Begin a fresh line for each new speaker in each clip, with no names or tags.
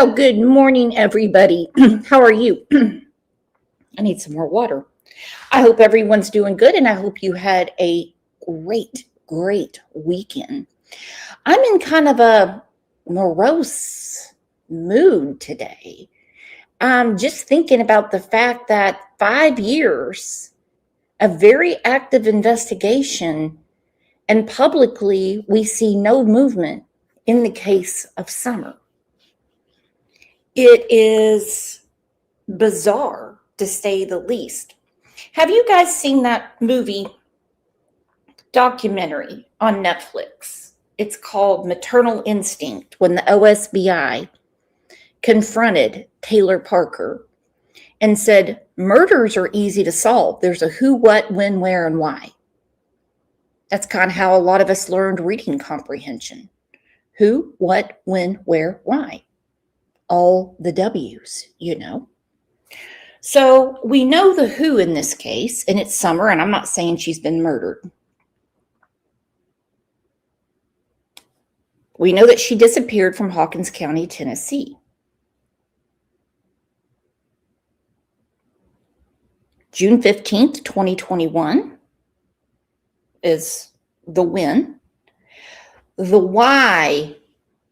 Well, good morning, everybody. How are you? I need some more water. I hope everyone's doing good, and I hope you had a great weekend. I'm in kind of a morose mood today. I'm just thinking about the fact that 5 years, a very active investigation, and publicly we see no movement in the case of Summer. It is bizarre, to say the least. Have you guys seen that movie documentary on Netflix? It's called Maternal Instinct, when the OSBI confronted Taylor Parker and said, murders are easy to solve. There's a who, what, when, where, and why. That's kind of how a lot of us learned reading comprehension. Who, what, when, where, why. All the W's, So we know the who in this case, and it's Summer, and I'm not saying she's been murdered. We know that she disappeared from Hawkins County, Tennessee. June 15th, 2021 is the when. The why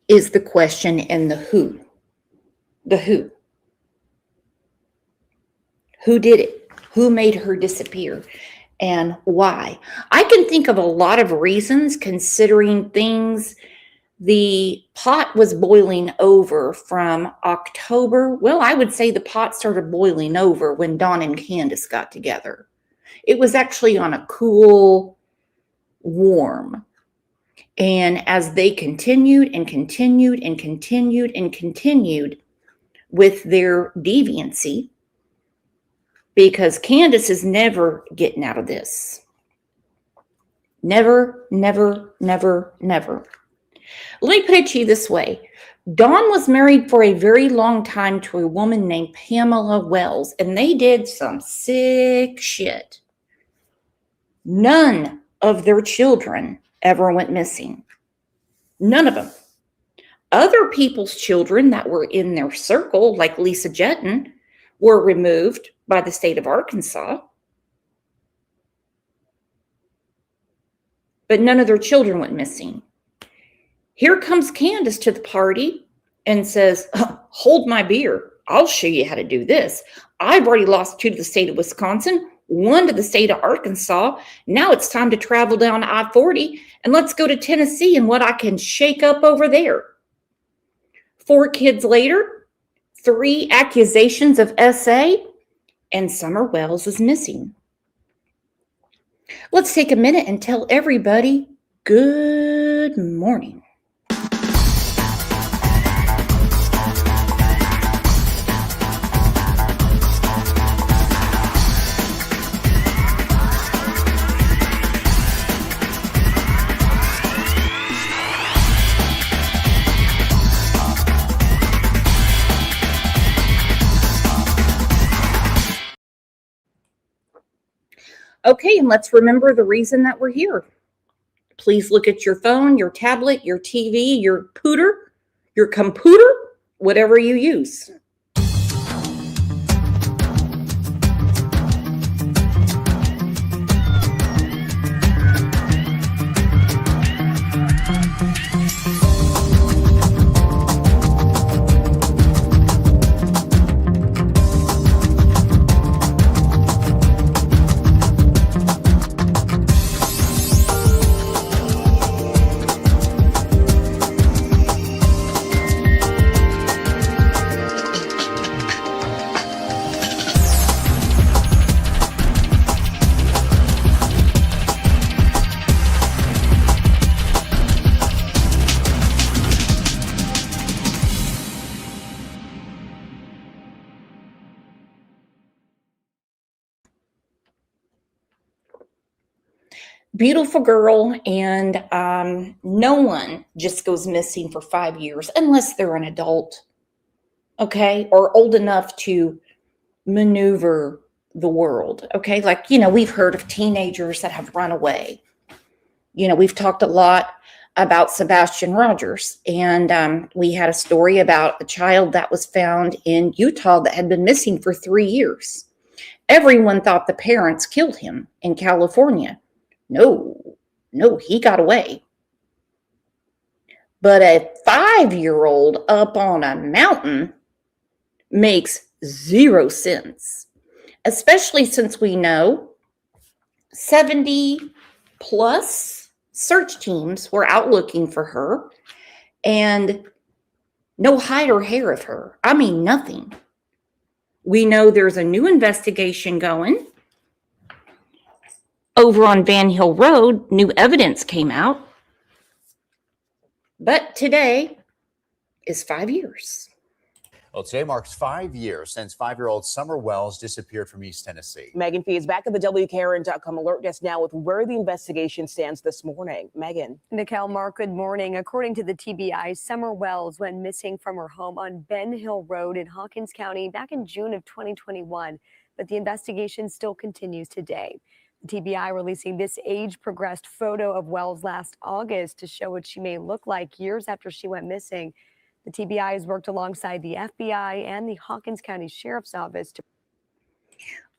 is the question, and the who. The who. Who did it? Who made her disappear? And why? I can think of a lot of reasons, considering things. The pot was boiling over from October. Well, I would say the pot started boiling over when Dawn and Candace got together. It was actually on a cool, warm. And as they continued with their deviancy, because Candace is never getting out of this. Never. Let me put it to you this way. Dawn was married for a very long time to a woman named Pamela Wells, and they did some sick shit. None of their children ever went missing. None of them. Other people's children that were in their circle, like Lisa Jetton, were removed by the state of Arkansas. But none of their children went missing. Here comes Candace to the party and says, hold my beer. I'll show you how to do this. I've already lost 2 to the state of Wisconsin, 1 to the state of Arkansas. Now it's time to travel down I-40 and let's go to Tennessee and what I can shake up over there. 4 kids later, 3 accusations of SA, and Summer Wells is missing. Let's take a minute and tell everybody good morning. Okay, and let's remember the reason that we're here. Please look at your phone, your tablet, your TV, your pooter, your computer, whatever you use. Beautiful girl, and no one just goes missing for 5 years unless they're an adult, okay, or old enough to maneuver the world, okay? Like, we've heard of teenagers that have run away. We've talked a lot about Sebastian Rogers. And we had a story about a child that was found in Utah that had been missing for 3 years. Everyone thought the parents killed him in California. No, he got away. But a 5-year-old up on a mountain makes zero sense, especially since we know 70 plus search teams were out looking for her and no hide or hair of her. I mean, nothing. We know there's a new investigation going over on Van Hill Road. New evidence came out. But today is 5 years.
Well, today marks 5 years since 5-year-old Summer Wells disappeared from East Tennessee.
Megan Fee is back at the WKRN.com alert desk now with where the investigation stands this morning. Megan.
Nicole, Mark, good morning. According to the TBI, Summer Wells went missing from her home on Ben Hill Road in Hawkins County back in June of 2021, but the investigation still continues today. The TBI releasing this age-progressed photo of Wells last August to show what she may look like years after she went missing. The TBI has worked alongside the FBI and the Hawkins County Sheriff's Office to.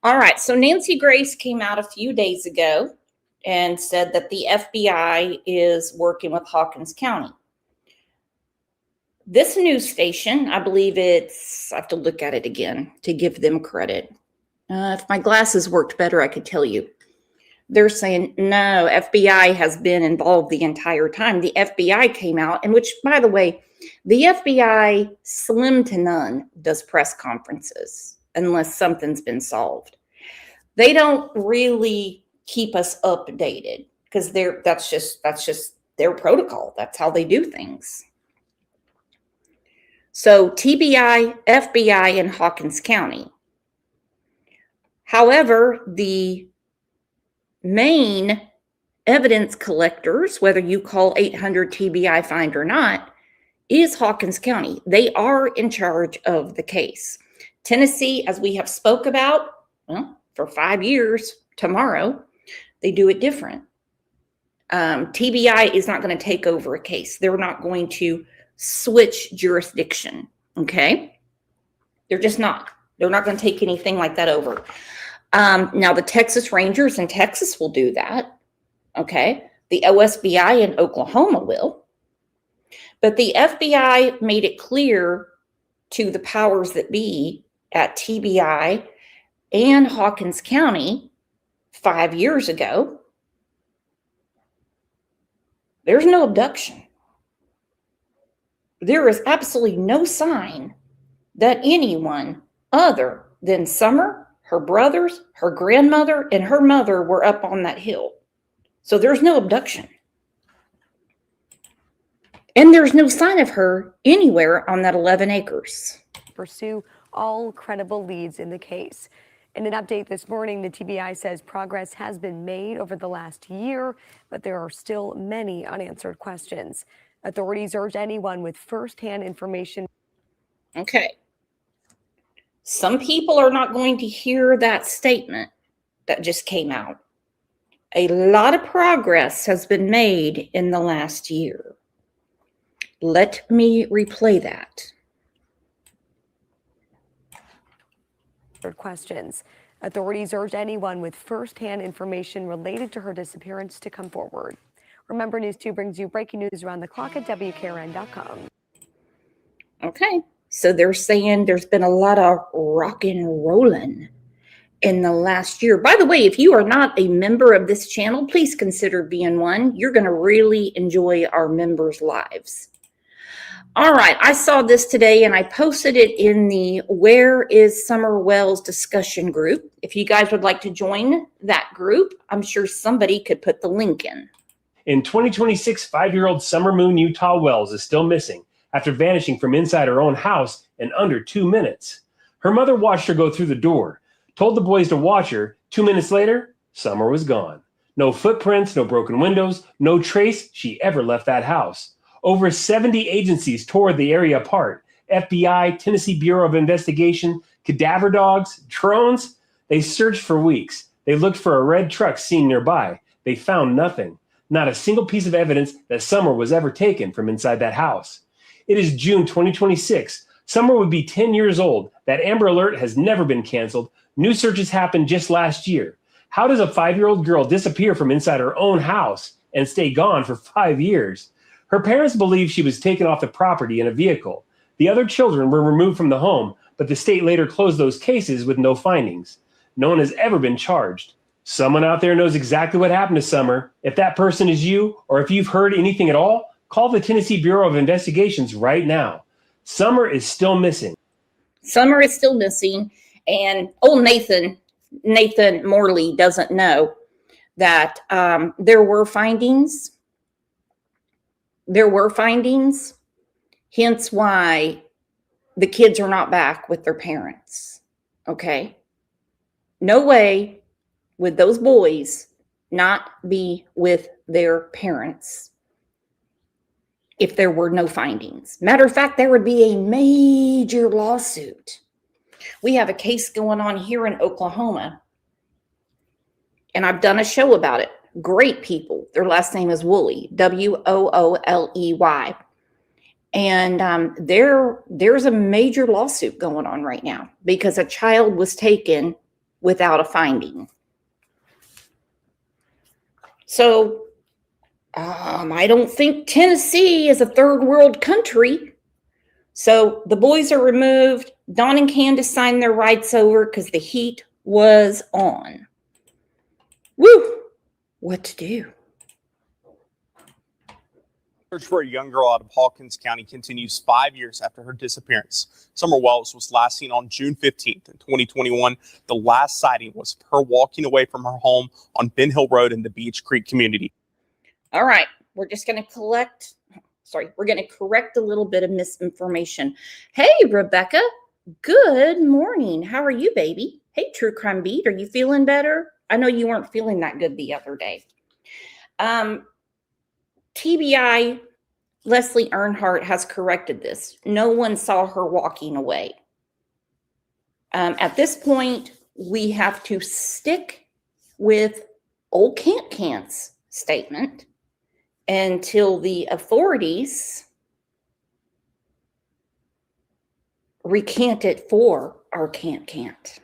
All right, so Nancy Grace came out a few days ago and said that the FBI is working with Hawkins County. This news station, I believe I have to look at it again to give them credit. If my glasses worked better, I could tell you. They're saying, no, FBI has been involved the entire time. The FBI came out, and which, by the way, the FBI, slim to none, does press conferences unless something's been solved. They don't really keep us updated because that's just their protocol. That's how they do things. So TBI, FBI, and Hawkins County. However, the main evidence collectors, whether you call 800 TBI find or not, is Hawkins County. They are in charge of the case. Tennessee, as we have spoke about, well, for 5 years tomorrow, they do it different. TBI is not going to take over a case. They're not going to switch jurisdiction, okay? They're just not. They're not going to take anything like that over. Now, the Texas Rangers in Texas will do that, okay? The OSBI in Oklahoma will. But the FBI made it clear to the powers that be at TBI and Hawkins County 5 years ago, there's no abduction. There is absolutely no sign that anyone other than Summer, her brothers, her grandmother, and her mother were up on that hill. So there's no abduction. And there's no sign of her anywhere on that 11 acres.
Pursue all credible leads in the case. In an update this morning, the TBI says progress has been made over the last year, but there are still many unanswered questions. Authorities urge anyone with firsthand information.
Okay. Some people are not going to hear that statement that just came out. A lot of progress has been made in the last year. Let me replay that.
Questions. Authorities urge anyone with firsthand information related to her disappearance to come forward. Remember, News 2 brings you breaking news around the clock at WKRN.com.
Okay, so they're saying there's been a lot of rock and rolling in the last year. By the way, if you are not a member of this channel, please consider being one. You're going to really enjoy our members' lives. All right, I saw this today and I posted it in the Where is Summer Wells discussion group. If you guys would like to join that group, I'm sure somebody could put the link in.
In 2026, 5-year-old Summer Moon Utah Wells is still missing after vanishing from inside her own house in under 2 minutes. Her mother watched her go through the door, told the boys to watch her. 2 minutes later, Summer was gone. No footprints, no broken windows, no trace she ever left that house. Over 70 agencies tore the area apart. FBI, Tennessee Bureau of Investigation, cadaver dogs, drones. They searched for weeks. They looked for a red truck seen nearby. They found nothing. Not a single piece of evidence that Summer was ever taken from inside that house. It is June 2026. Summer would be 10 years old. That Amber Alert has never been canceled. New searches happened just last year. How does a 5-year-old girl disappear from inside her own house and stay gone for 5 years? Her parents believe she was taken off the property in a vehicle. The other children were removed from the home, but the state later closed those cases with no findings. No one has ever been charged. Someone out there knows exactly what happened to Summer. If that person is you, or if you've heard anything at all, call the Tennessee Bureau of Investigations right now. Summer is still missing.
Summer is still missing, and old Nathan Morley doesn't know that there were findings. There were findings, hence why the kids are not back with their parents. Okay? No way would those boys not be with their parents if there were no findings. Matter of fact, there would be a major lawsuit. We have a case going on here in Oklahoma, and I've done a show about it. Great people. Their last name is Woolley, Wooley. And there's a major lawsuit going on right now because a child was taken without a finding. So I don't think Tennessee is a third world country. So the boys are removed. Don and Candace signed their rights over because the heat was on. Woo! What to do?
Search for a young girl out of Hawkins County continues 5 years after her disappearance. Summer Wells was last seen on June 15th in 2021. The last sighting was her walking away from her home on Ben Hill Road in the Beach Creek community.
All right, we're just going to we're going to correct a little bit of misinformation. Hey, Rebecca, good morning. How are you, baby? Hey, True Crime Beat, are you feeling better? I know you weren't feeling that good the other day. TBI, Leslie Earnhardt has corrected this. No one saw her walking away. At this point, we have to stick with old Cant's statement until the authorities recant it for our Cant.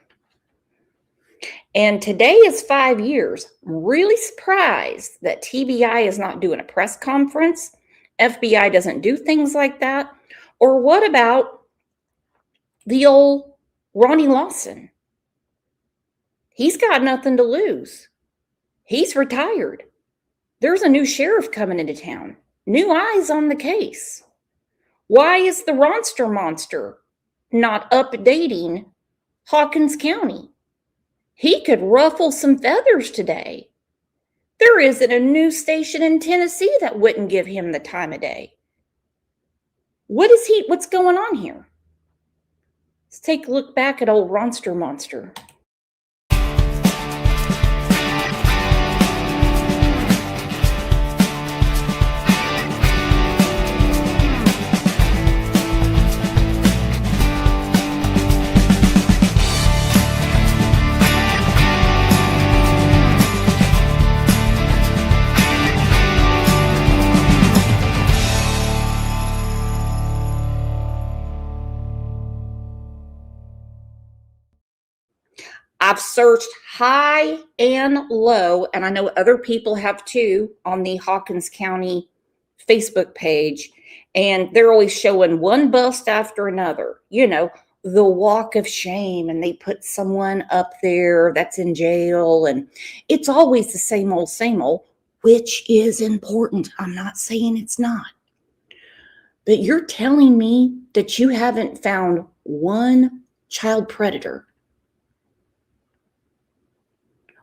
And today is 5 years. I'm really surprised that TBI is not doing a press conference. FBI doesn't do things like that. Or what about the old Ronnie Lawson? He's got nothing to lose. He's retired. There's a new sheriff coming into town. New eyes on the case. Why is the Ronster Monster not updating Hawkins County? He could ruffle some feathers today. There isn't a news station in Tennessee that wouldn't give him the time of day. What's going on here? Let's take a look back at old Ronster Monster. I've searched high and low, and I know other people have too, on the Hawkins County Facebook page, and they're always showing one bust after another. You know, the walk of shame, and they put someone up there that's in jail, and it's always the same old, which is important. I'm not saying it's not. But you're telling me that you haven't found one child predator.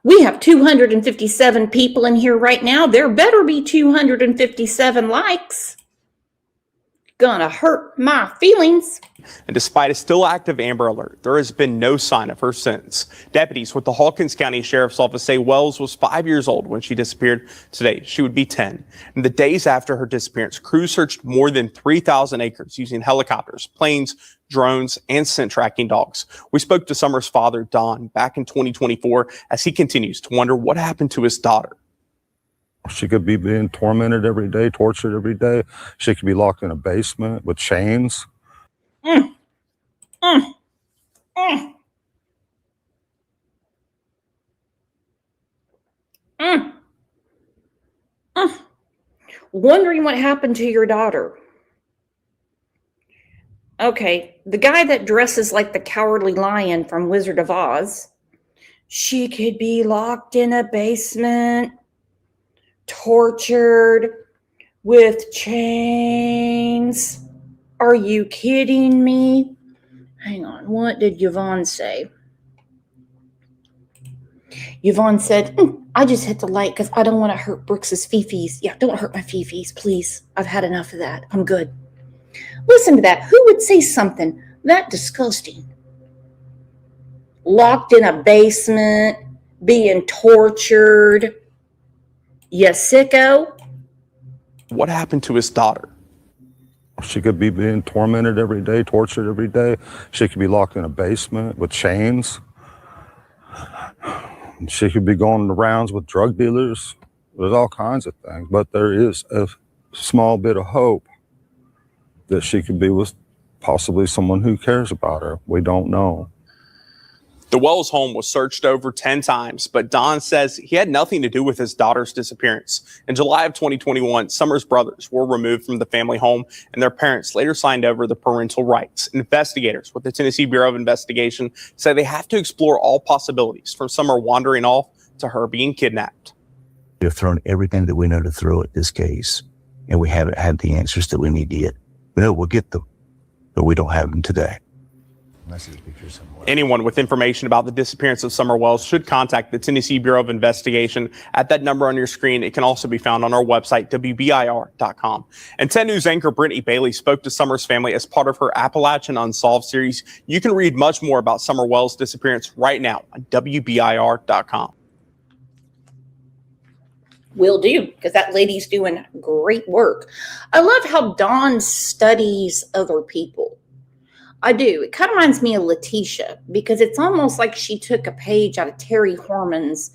We have 257 people in here right now. There better be 257 likes. Gonna hurt my feelings.
And despite a still active Amber Alert, there has been no sign of her since. Deputies with the Hawkins County Sheriff's Office say Wells was 5 years old when she disappeared. Today, she would be 10. In the days after her disappearance, crews searched more than 3,000 acres using helicopters, planes, drones, and scent tracking dogs. We spoke to Summer's father, Don, back in 2024, as he continues to wonder what happened to his daughter.
She could be being tormented every day, tortured every day. She could be locked in a basement with chains.
Mm, mm, mm, mm, mm. Wondering what happened to your daughter. Okay, the guy that dresses like the Cowardly Lion from Wizard of Oz, she could be locked in a basement, tortured with chains. Are you kidding me? Hang on, what did Yvonne say? Yvonne said, I just hit the light because I don't want to hurt Brooks's fifis. Yeah, don't hurt my fifis, please. I've had enough of that. I'm good. Listen to that. Who would say something that disgusting? Locked in a basement, being tortured. You sicko?
What happened to his daughter?
She could be being tormented every day, tortured every day. She could be locked in a basement with chains. She could be going the rounds with drug dealers. There's all kinds of things, but there is a small bit of hope that she could be with possibly someone who cares about her. We don't know.
The Wells home was searched over 10 times, but Don says he had nothing to do with his daughter's disappearance. In July of 2021, Summer's brothers were removed from the family home, and their parents later signed over the parental rights. Investigators with the Tennessee Bureau of Investigation say they have to explore all possibilities, from Summer wandering off to her being kidnapped.
We have thrown everything that we know to throw at this case, and we haven't had the answers that we need yet. We know we'll get them, but we don't have them today.
Anyone with information about the disappearance of Summer Wells should contact the Tennessee Bureau of Investigation at that number on your screen. It can also be found on our website, WBIR.com. And 10 News anchor Brittany Bailey spoke to Summer's family as part of her Appalachian Unsolved series. You can read much more about Summer Wells' disappearance right now on WBIR.com.
Will do, because that lady's doing great work. I love how Dawn studies other people. I do. It kind of reminds me of Letitia, because it's almost like she took a page out of Terry Horman's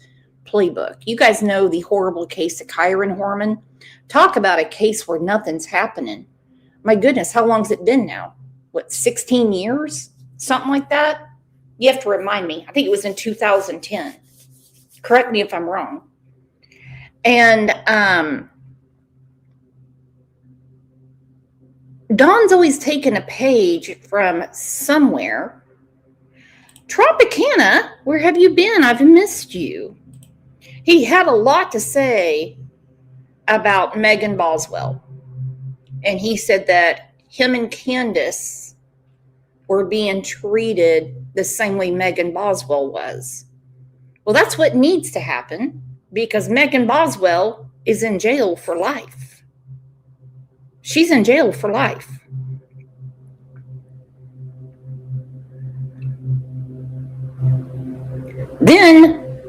playbook. You guys know the horrible case of Kyron Horman. Talk about a case where nothing's happening. My goodness, how long's it been now? What, 16 years? Something like that? You have to remind me. I think it was in 2010. Correct me if I'm wrong. And Don's always taken a page from somewhere. Tropicana, where have you been? I've missed you. He had a lot to say about Megan Boswell. And he said that him and Candace were being treated the same way Megan Boswell was. Well, that's what needs to happen, because Megan Boswell is in jail for life. She's in jail for life. Then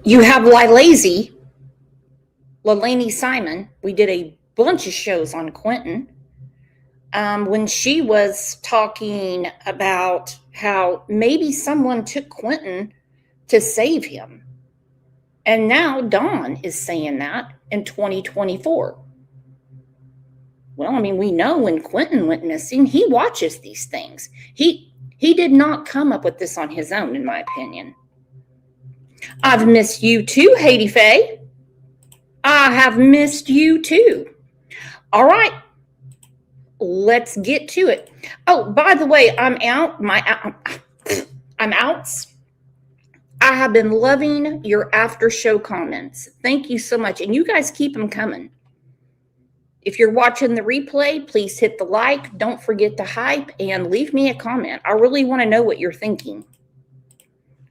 you have Lalazy, Lalainey Simon. We did a bunch of shows on Quentin. When she was talking about how maybe someone took Quentin to save him. And now Dawn is saying that in 2024. Well, I mean, we know when Quentin went missing, he watches these things. He did not come up with this on his own, in my opinion. I've missed you too, Haiti Faye. I have missed you too. All right, let's get to it. Oh, by the way, I'm out. I'm out. I have been loving your after show comments. Thank you so much. And you guys keep them coming. If you're watching the replay, please hit the like. Don't forget to hype and leave me a comment. I really want to know what you're thinking.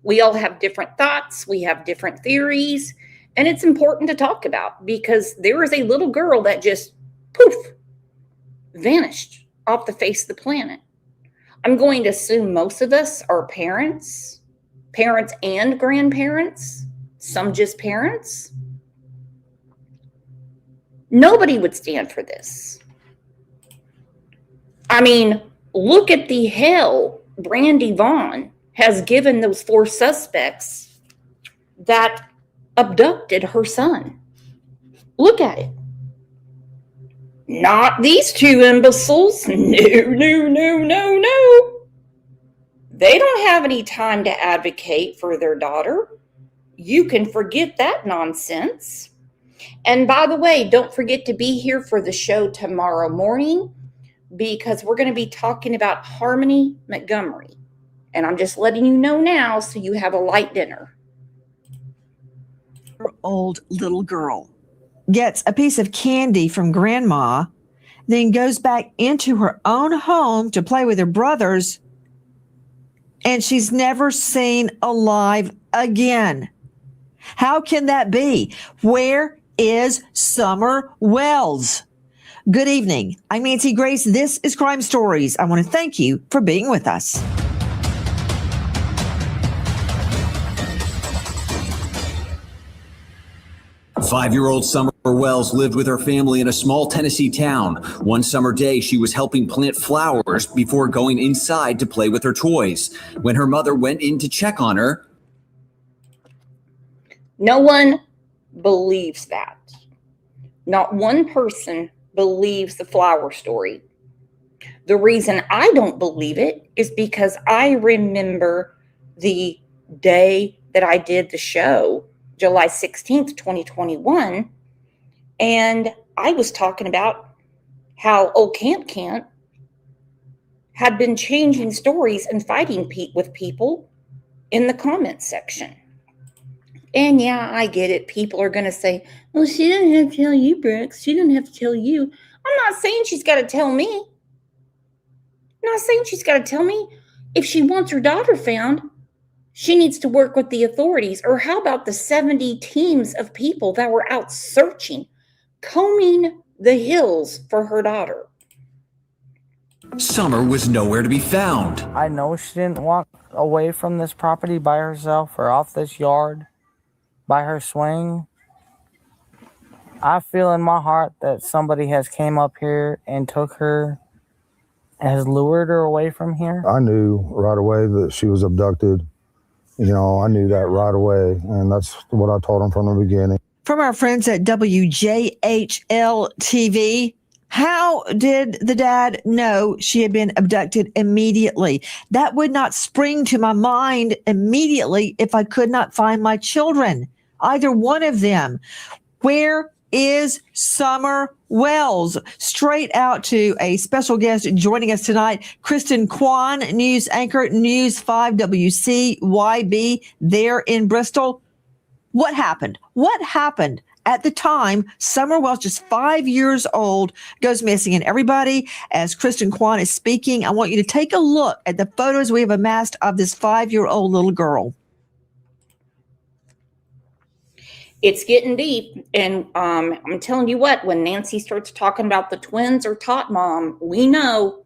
We all have different thoughts. We have different theories. And it's important to talk about, because there is a little girl that just poof, vanished off the face of the planet. I'm going to assume most of us are parents and grandparents, some just parents. Nobody would stand for this. I mean, look at the hell Brandy Vaughn has given those 4 suspects that abducted her son. Look at it. Not these two imbeciles. No. They don't have any time to advocate for their daughter. You can forget that nonsense. And by the way, don't forget to be here for the show tomorrow morning, because we're going to be talking about Harmony Montgomery. And I'm just letting you know now so you have a light dinner.
Old little girl gets a piece of candy from grandma, then goes back into her own home to play with her brothers, and she's never seen alive again. How can that be? Where is Summer Wells? Good evening. I'm Nancy Grace. This is Crime Stories. I want to thank you for being with us.
Five-year-old Summer Wells lived with her family in a small Tennessee town. One summer day, she was helping plant flowers before going inside to play with her toys. When her mother went in to check on her,
no one believes that. Not one person believes the flower story. The reason I don't believe it is because I remember the day that I did the show, July 16th, 2021, and I was talking about how old Camp had been changing stories and fighting with people in the comments section. And yeah, I get it. People are going to say, well, she didn't have to tell you, Brooks. She didn't have to tell you. I'm not saying she's got to tell me. I'm not saying she's got to tell me. If she wants her daughter found, she needs to work with the authorities. Or how about the 70 teams of people that were out searching, combing the hills for her daughter?
Summer was nowhere to be found.
I know she didn't walk away from this property by herself or off this yard by her swing. I feel in my heart that somebody has came up here and took her, has lured her away from here.
I knew right away that she was abducted. You know, I knew that right away, and that's what I told him from the beginning.
From our friends at WJHL TV, how did the dad know she had been abducted immediately? That would not spring to my mind immediately if I could not find my children, either one of them. Where is Summer Wells? Straight out to a special guest joining us tonight, Kristen Kwan, news anchor, News 5 WCYB there in Bristol. What happened? What happened at the time Summer Wells, just 5 years old, goes missing? And everybody, as Kristen Kwan is speaking, I want you to take a look at the photos we have amassed of this 5-year-old little girl.
It's getting deep. And I'm telling you what, when Nancy starts talking about the twins or Tot Mom, we know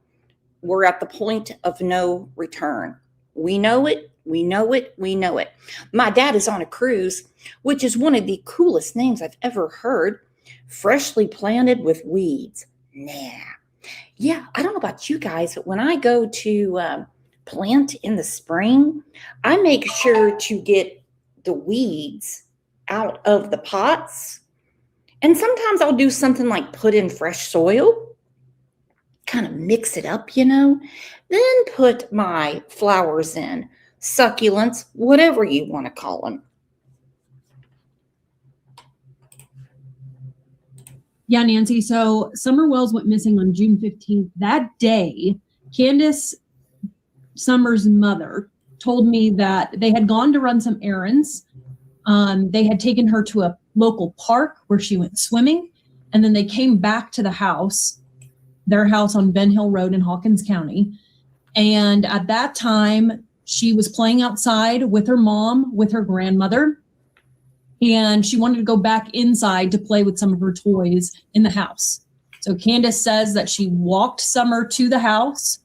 we're at the point of no return. We know it. We know it. We know it. My dad is on a cruise, which is one of the coolest names I've ever heard. Freshly planted with weeds. Nah. Yeah, I don't know about you guys, but when I go to plant in the spring, I make sure to get the weeds out of the pots. And sometimes I'll do something like put in fresh soil, kind of mix it up, you know, then put my flowers in, succulents, whatever you want to call them.
Yeah, Nancy. So Summer Wells went missing on June 15th. That day, Candace, Summer's mother, told me that they had gone to run some errands. They had taken her to a local park where she went swimming, and then they came back to the house, their house on Ben Hill Road in Hawkins County. And at that time, she was playing outside with her mom, with her grandmother, and she wanted to go back inside to play with some of her toys in the house. So Candace says that she walked Summer to the house.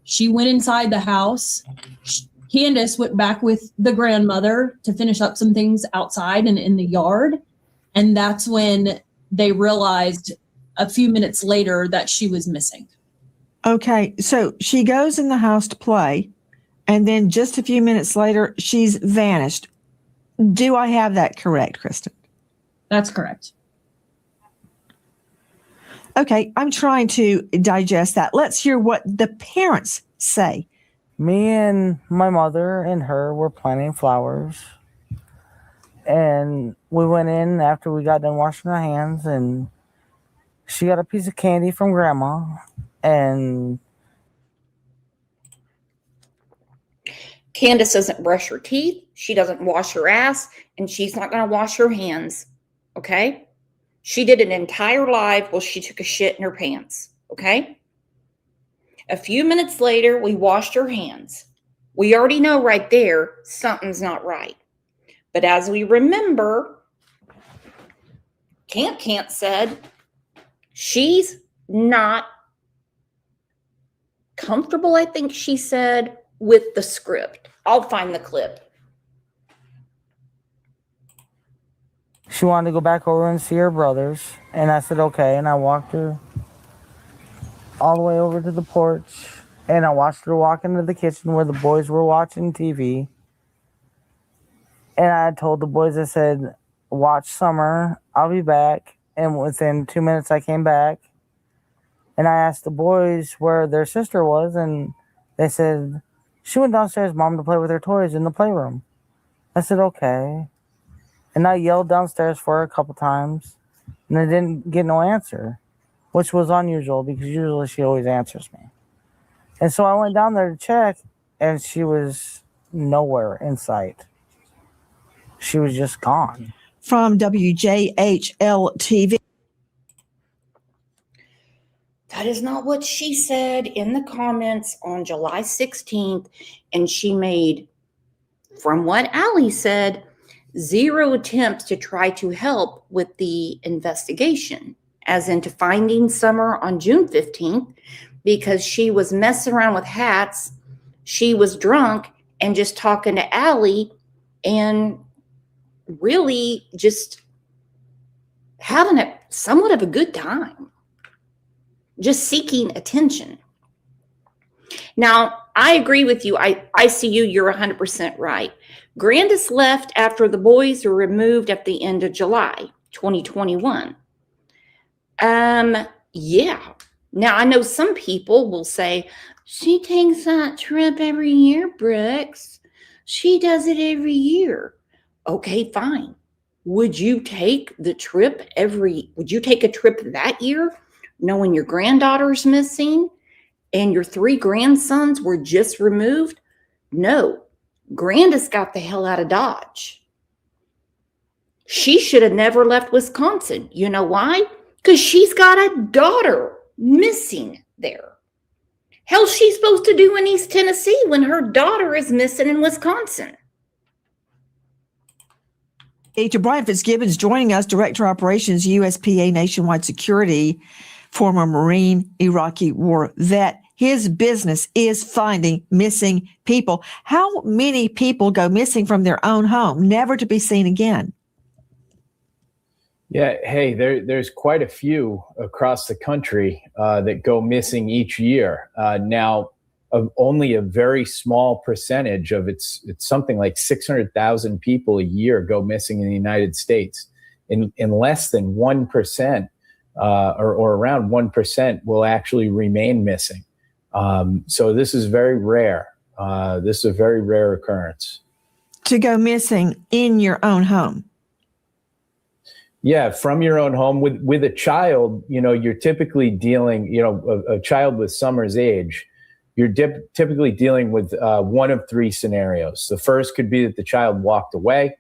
She went inside the house. Candace went back with the grandmother to finish up some things outside and in the yard. And that's when they realized a few minutes later that she was missing.
Okay, so she goes in the house to play, and then just a few minutes later, she's vanished. Do I have that correct, Kristen?
That's correct.
Okay, I'm trying to digest that. Let's hear what the parents say.
Me and my mother and her were planting flowers. And we went in after we got done washing our hands, and she got a piece of candy from Grandma. And
Candace doesn't brush her teeth. She doesn't wash her ass, and she's not going to wash her hands. Okay? She did an entire live while she took a shit in her pants. Okay? A few minutes later, we washed her hands. We already know right there something's not right. But as we remember, Can't said she's not comfortable, I think she said, with the script. I'll find the clip.
she wanted to go back over and see her brothers. And I said, okay. And I walked her all the way over to the porch. And I watched her walk into the kitchen where the boys were watching TV. And I told the boys, I said, watch Summer. I'll be back. And within 2 minutes, I came back. And I asked the boys where their sister was. And they said, she went downstairs, Mom, to play with her toys in the playroom. I said, okay. And I yelled downstairs for her a couple times. And I didn't get no answer, which was unusual because usually she always answers me. And so I went down there to check, and she was nowhere in sight. She was just gone.
From WJHL TV.
That is not what she said in the comments on July 16th. And she made, from what Allie said, 0 attempts to try to help with the investigation, as into finding Summer on June 15th, because she was messing around with hats. She was drunk and just talking to Allie and really just having a somewhat of a good time, just seeking attention. Now, I agree with you. I see you. You're 100% right. Grandis left after the boys were removed at the end of July 2021. Yeah. Now, I know some people will say, she takes that trip every year, Brooks. She does it every year. Okay, fine. Would you take a trip that year, knowing your granddaughter's missing and your 3 grandsons were just removed? No. Grandis got the hell out of Dodge. She should have never left Wisconsin. You know why? Because she's got a daughter missing there. Hell's she supposed to do in East Tennessee when her daughter is missing in Wisconsin?
Agent Brian Fitzgibbons joining us, Director Operations, USPA Nationwide Security, former Marine, Iraqi war vet. His business is finding missing people. How many people go missing from their own home, never to be seen again?
Yeah, hey, there's quite a few across the country that go missing each year. Now, only a very small percentage of it's something like 600,000 people a year go missing in the United States. In less than 1%, or around 1%, will actually remain missing. So this is very rare. This is a very rare occurrence.
To go missing in your own home.
Yeah, from your own home with a child, you're typically dealing, a child with Summer's age, you're typically dealing with one of 3 scenarios. The first could be that the child walked away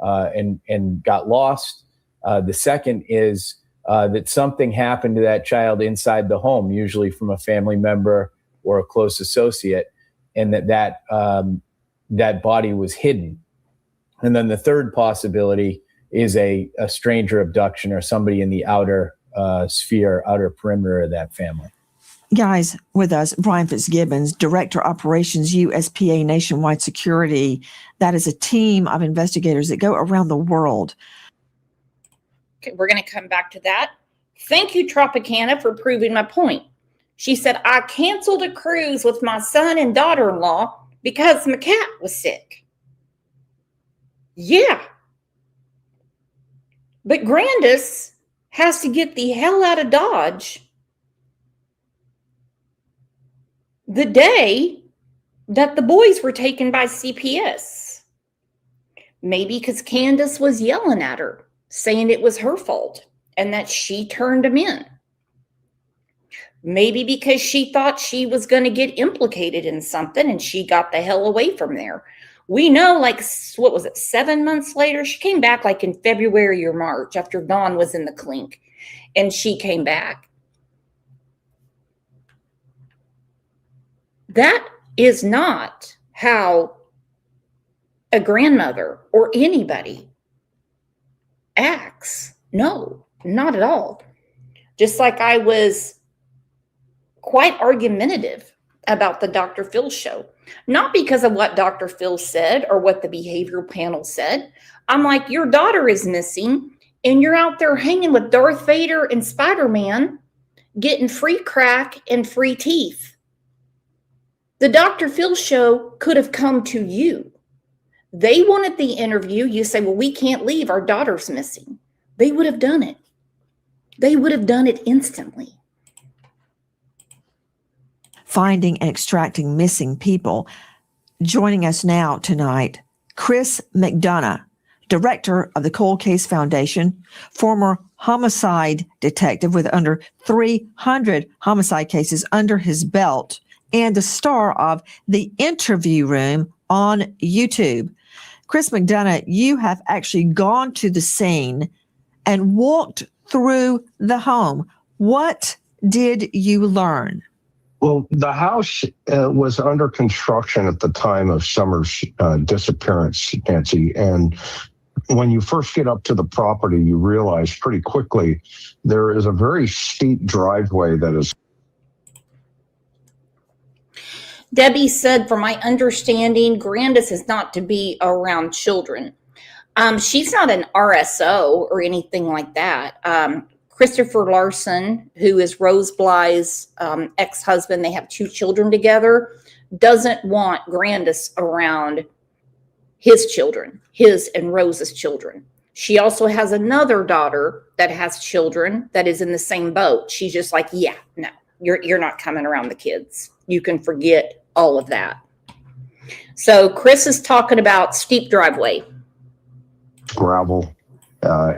and got lost. The second is that something happened to that child inside the home, usually from a family member or a close associate, and that body was hidden. And then the third possibility is a stranger abduction or somebody in the outer sphere, outer perimeter of that family.
Guys, with us, Brian Fitzgibbons, Director Operations, USPA Nationwide Security. That is a team of investigators that go around the world.
Okay, we're going to come back to that. Thank you, Tropicana, for proving my point. She said, I canceled a cruise with my son and daughter-in-law because my cat was sick. Yeah. But Grandis has to get the hell out of Dodge the day that the boys were taken by CPS. Maybe because Candace was yelling at her, saying it was her fault and that she turned them in. Maybe because she thought she was going to get implicated in something and she got the hell away from there. We know, like, what was it, 7 months later? She came back like in February or March after Dawn was in the clink, and she came back. That is not how a grandmother or anybody acts. No, not at all. Just like I was quite argumentative about the Dr. Phil show. Not because of what Dr. Phil said or what the behavioral panel said. I'm like, your daughter is missing and you're out there hanging with Darth Vader and Spider-Man getting free crack and free teeth. The Dr. Phil show could have come to you. They wanted the interview. You say, well, we can't leave. Our daughter's missing. They would have done it. They would have done it instantly.
Finding and extracting missing people. Joining us now tonight, Chris McDonough, director of the Cold Case Foundation, former homicide detective with under 300 homicide cases under his belt, and the star of The Interview Room on YouTube. Chris McDonough, you have actually gone to the scene and walked through the home. What did you learn?
Well, the house was under construction at the time of Summer's disappearance, Nancy. And when you first get up to the property, you realize pretty quickly there is a very steep driveway that is.
Debbie said, from my understanding, Grandis is not to be around children. She's not an RSO or anything like that. Christopher Larson, who is Rose Bly's ex-husband, they have 2 children together, doesn't want Grandis around his children, his and Rose's children. She also has another daughter that has children that is in the same boat. She's just like, yeah, no, you're not coming around the kids. You can forget all of that. So Chris is talking about steep driveway.
Gravel.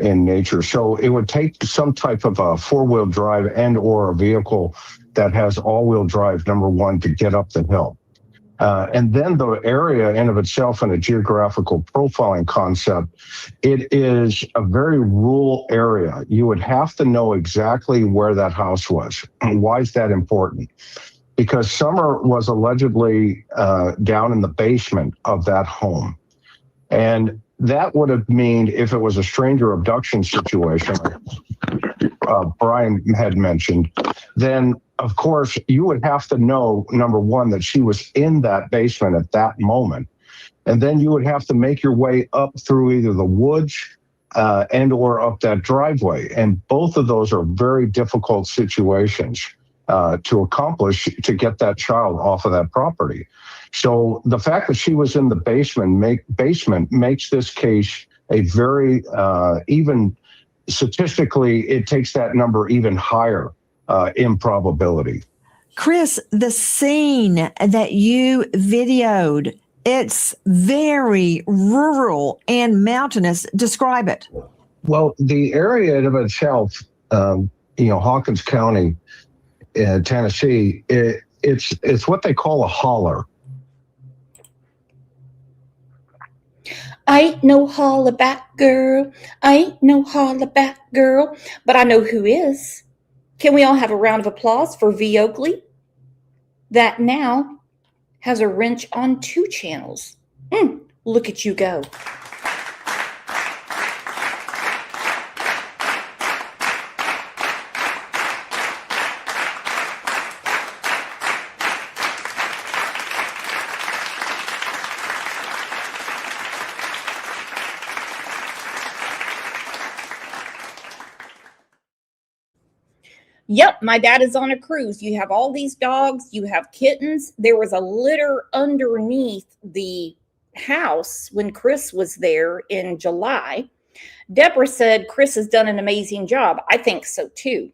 In nature. So it would take some type of a 4-wheel drive and or a vehicle that has all-wheel drive, number one, to get up the hill. And then the area in of itself and a geographical profiling concept, it is a very rural area. You would have to know exactly where that house was. And why is that important? Because Summer was allegedly down in the basement of that home. And that would have meant, if it was a stranger abduction situation, Brian had mentioned, then of course you would have to know, number one, that she was in that basement at that moment. And then you would have to make your way up through either the woods and or up that driveway. And both of those are very difficult situations to accomplish to get that child off of that property. So the fact that she was in the basement makes this case a very, even statistically, it takes that number even higher in probability.
Chris, the scene that you videoed, it's very rural and mountainous. Describe it.
Well, the area of itself, Hawkins County, Tennessee, it's what they call a holler.
I ain't no hollaback girl. I ain't no hollaback girl. But I know who is. Can we all have a round of applause for V. Oakley? That now has a wrench on 2 channels. Look at you go. Yep, my dad is on a cruise. You have all these dogs, you have kittens. There was a litter underneath the house when Chris was there in July. Deborah said, Chris has done an amazing job. I think so too.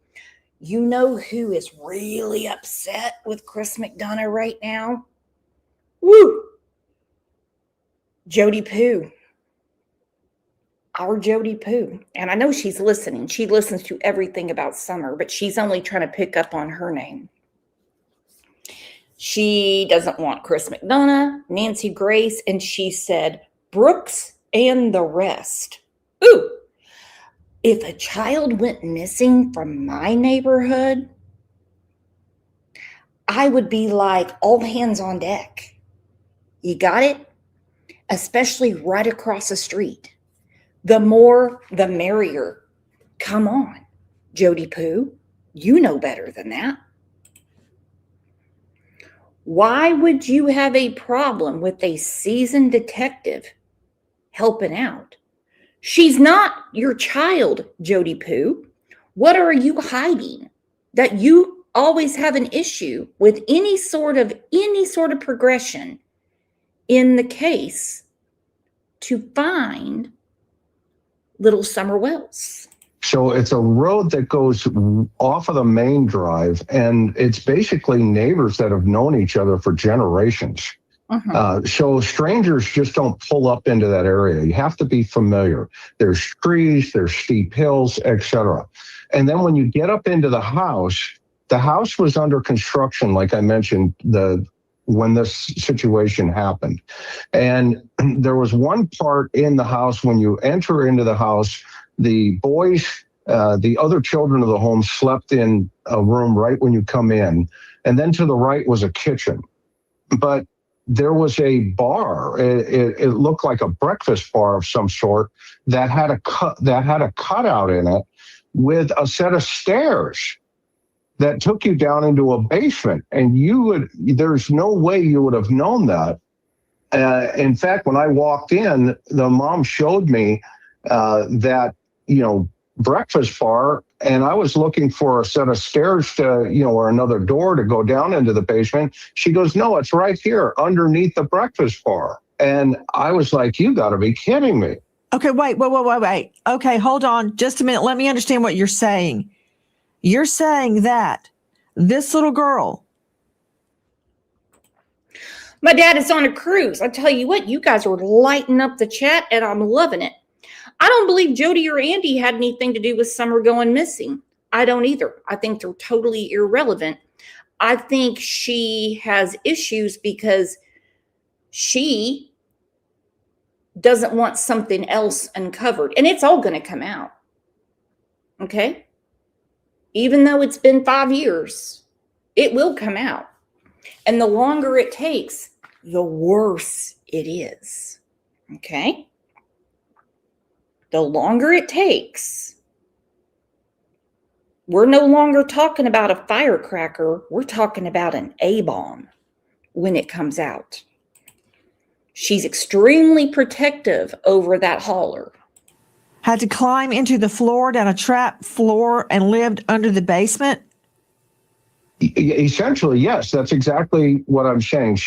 You know who is really upset with Chris McDonough right now? Woo! Jody Poo. Our Jody Poo. And I know she's listening. She listens to everything about Summer, but she's only trying to pick up on her name. She doesn't want Chris McDonough, Nancy Grace, and she said, Brooks and the rest. Ooh, if a child went missing from my neighborhood, I would be like all hands on deck. You got it? Especially right across the street. The more, the merrier. Come on, Jody Poo. You know better than that. Why would you have a problem with a seasoned detective helping out? She's not your child, Jody Poo. What are you hiding? That you always have an issue with any sort of progression in the case to find little Summer Wells.
So it's a road that goes off of the main drive, and it's basically neighbors that have known each other for generations. So strangers just don't pull up into that area. You have to be familiar. There's trees, there's steep hills, etc. And then when you get up into the house was under construction, like I mentioned, when this situation happened. And there was one part in the house, when you enter into the house, the boys, the other children of the home slept in a room right when you come in. And then to the right was a kitchen. But there was a bar. It looked like a breakfast bar of some sort that had a cutout in it with a set of stairs that took you down into a basement. And there's no way you would have known that. In fact, when I walked in, the mom showed me that, breakfast bar, and I was looking for a set of stairs to, or another door to go down into the basement. She goes, no, it's right here underneath the breakfast bar. And I was like, you got to be kidding me.
Okay, wait. Okay, hold on just a minute. Let me understand what you're saying. You're saying that this little girl.
My dad is on a cruise. I tell you what, you guys are lighting up the chat and I'm loving it. I don't believe Jody or Andy had anything to do with Summer going missing. I don't either. I think they're totally irrelevant. I think she has issues because she doesn't want something else uncovered. And it's all going to come out. Okay? Even though it's been 5 years, it will come out. And the longer it takes, the worse it is. Okay? The longer it takes, we're no longer talking about a firecracker. We're talking about an A-bomb when it comes out. She's extremely protective over that hauler.
Had to climb into the floor, down a trap floor, and lived under the basement?
Essentially, yes. That's exactly what I'm saying.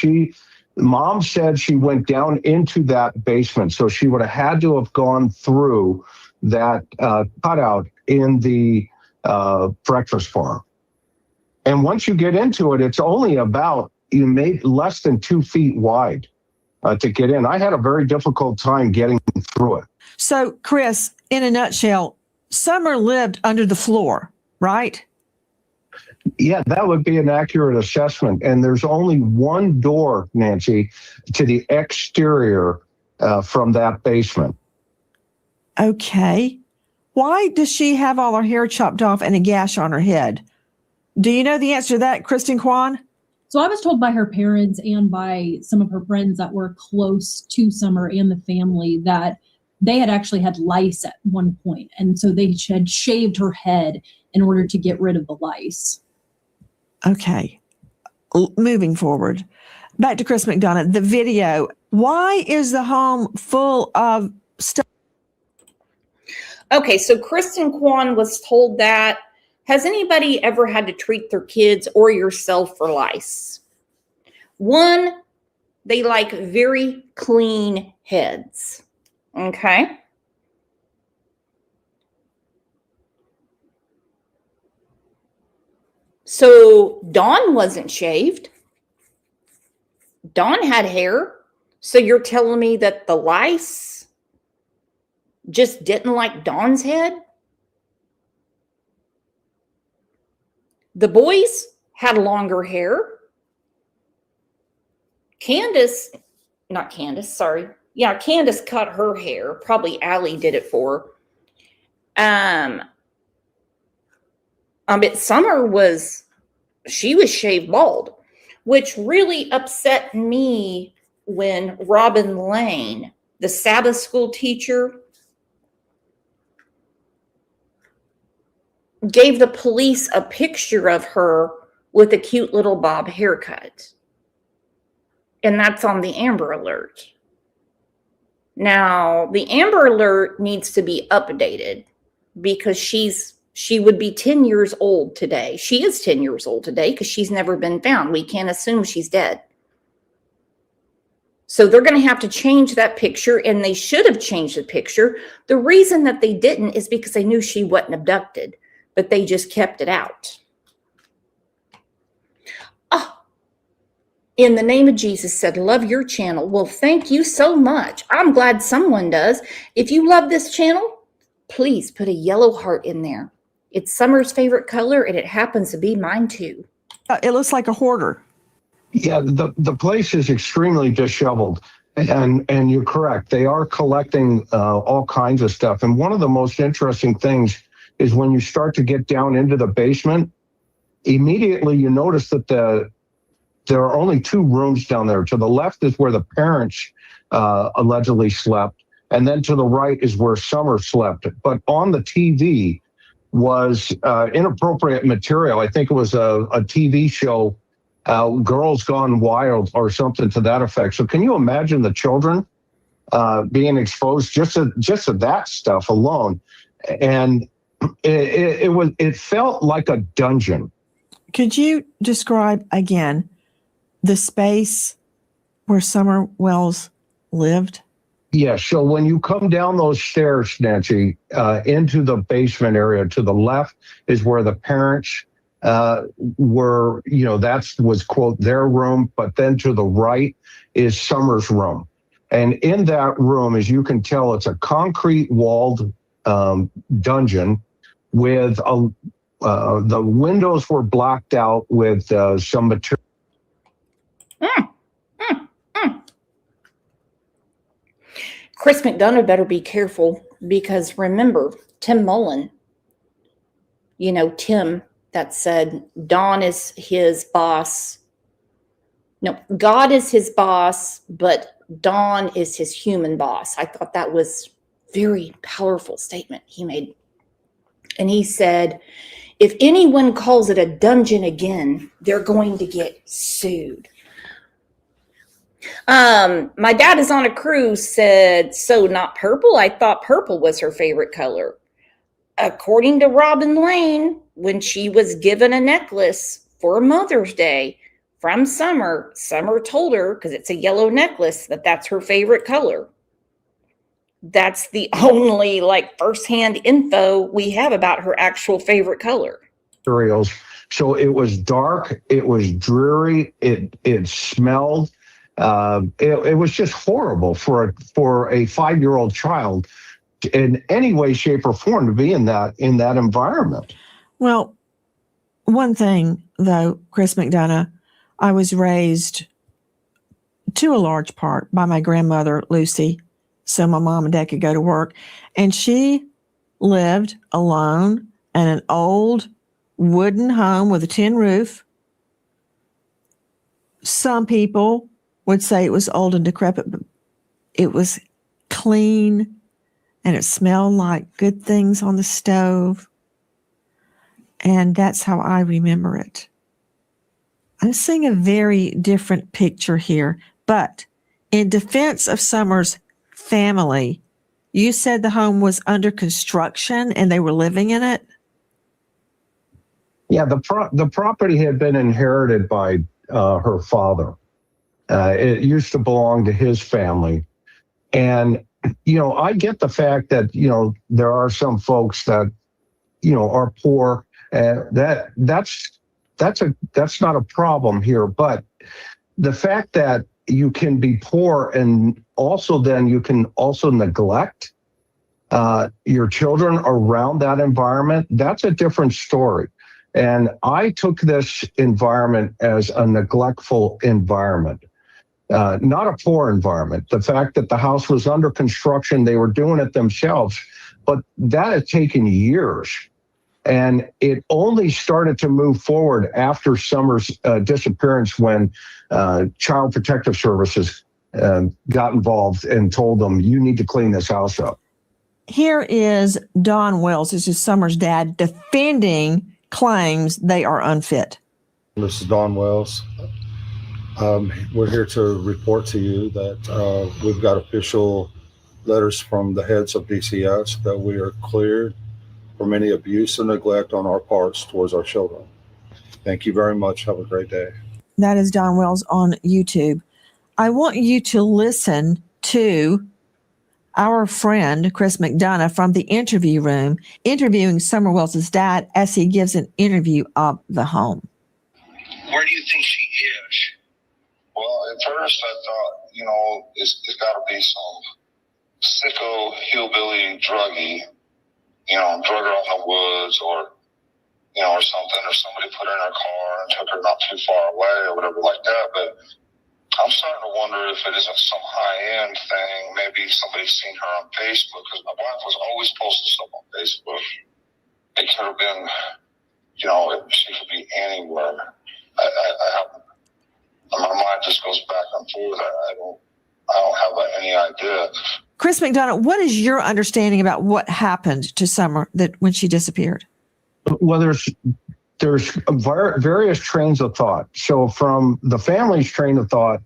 Mom said she went down into that basement, so she would have had to have gone through that cutout in the breakfast bar. And once you get into it, it's only about, less than 2 feet wide to get in. I had a very difficult time getting through it.
So, Chris, in a nutshell, Summer lived under the floor, right?
Yeah, that would be an accurate assessment. And there's only one door, Nancy, to the exterior from that basement.
Okay. Why does she have all her hair chopped off and a gash on her head? Do you know the answer to that, Kristen Kwan?
So I was told by her parents and by some of her friends that were close to Summer and the family that they had actually had lice at one point. And so they had shaved her head in order to get rid of the lice.
Okay. Moving forward. Back to Chris McDonough. The video. Why is the home full of stuff?
Okay, so Kristen Kwan was told that. Has anybody ever had to treat their kids or yourself for lice? One, they like very clean heads. Okay? So Dawn wasn't shaved. Dawn had hair. So you're telling me that the lice just didn't like Dawn's head? The boys had longer hair. Candace cut her hair. Probably Allie did it for her. But Summer she was shaved bald, which really upset me when Robin Lane, the Sabbath school teacher, gave the police a picture of her with a cute little bob haircut. And that's on the Amber Alert. Now, the Amber Alert needs to be updated because she would be 10 years old today. She is 10 years old today because she's never been found. We can't assume she's dead. So they're going to have to change that picture, and they should have changed the picture. The reason that they didn't is because they knew she wasn't abducted, but they just kept it out. In the name of Jesus said, love your channel. Well, thank you so much. I'm glad someone does. If you love this channel, please put a yellow heart in there. It's Summer's favorite color, and it happens to be mine too.
It looks like a hoarder.
Yeah, the place is extremely disheveled, and you're correct. They are collecting all kinds of stuff. And one of the most interesting things is when you start to get down into the basement, immediately you notice that there are only two rooms down there. To the left is where the parents allegedly slept, and then to the right is where Summer slept. But on the TV was inappropriate material. I think it was a TV show, Girls Gone Wild or something to that effect. So can you imagine the children being exposed just to that stuff alone? And it felt like a dungeon.
Could you describe again the space where Summer Wells lived?
Yeah, so when you come down those stairs, Nancy, into the basement area, to the left is where the parents were, that was, quote, their room, but then to the right is Summer's room. And in that room, as you can tell, it's a concrete walled dungeon with the windows were blocked out with some material.
Chris McDonough better be careful, because remember, Tim Mullen, Tim that said Dawn is his boss. No, God is his boss, but Dawn is his human boss. I thought that was a very powerful statement he made. And he said, if anyone calls it a dungeon again, they're going to get sued. My dad is on a cruise said, so not purple? I thought purple was her favorite color. According to Robin Lane, when she was given a necklace for Mother's Day from Summer told her, because it's a yellow necklace, that's her favorite color. That's the only firsthand info we have about her actual favorite color.
Materials. So it was dark, it was dreary, it smelled. It was just horrible for a 5-year-old child in any way, shape, or form to be in that environment.
Well, one thing though, Chris McDonough, I was raised to a large part by my grandmother, Lucy, so my mom and dad could go to work. And she lived alone in an old wooden home with a tin roof. Some people would say it was old and decrepit, but it was clean and it smelled like good things on the stove. And that's how I remember it. I'm seeing a very different picture here, but in defense of Summer's family, you said the home was under construction and they were living in it?
Yeah, the property had been inherited by her father. It used to belong to his family. And, I get the fact that, there are some folks that, are poor. That's that's not a problem here. But the fact that you can be poor and also then you can also neglect your children around that environment, that's a different story. And I took this environment as a neglectful environment, not a poor environment. The fact that the house was under construction, they were doing it themselves, but that had taken years. And it only started to move forward after Summer's disappearance when Child Protective Services got involved and told them, you need to clean this house up.
Here is Don Wells, this is Summer's dad, defending claims they are unfit.
This is Don Wells. We're here to report to you that we've got official letters from the heads of DCS that we are cleared from any abuse and neglect on our parts towards our children. Thank you very much. Have a great day.
That is Don Wells on YouTube. I want you to listen to our friend Chris McDonough from the interview room interviewing Summer Wells' dad as he gives an interview of the home.
Where do you think she is? Well, at first I thought, it's got to be some sicko hillbilly druggie, drug her out in the woods or something, or somebody put her in her car and took her not too far away or whatever like that. But I'm starting to wonder if it isn't some high-end thing. Maybe somebody's seen her on Facebook, because my wife was always posting stuff on Facebook. It could have been, she could be anywhere. My mind just goes back and forth. I don't have any idea.
Chris McDonough, what is your understanding about what happened to Summer when she disappeared?
Well, there's various trains of thought. So from the family's train of thought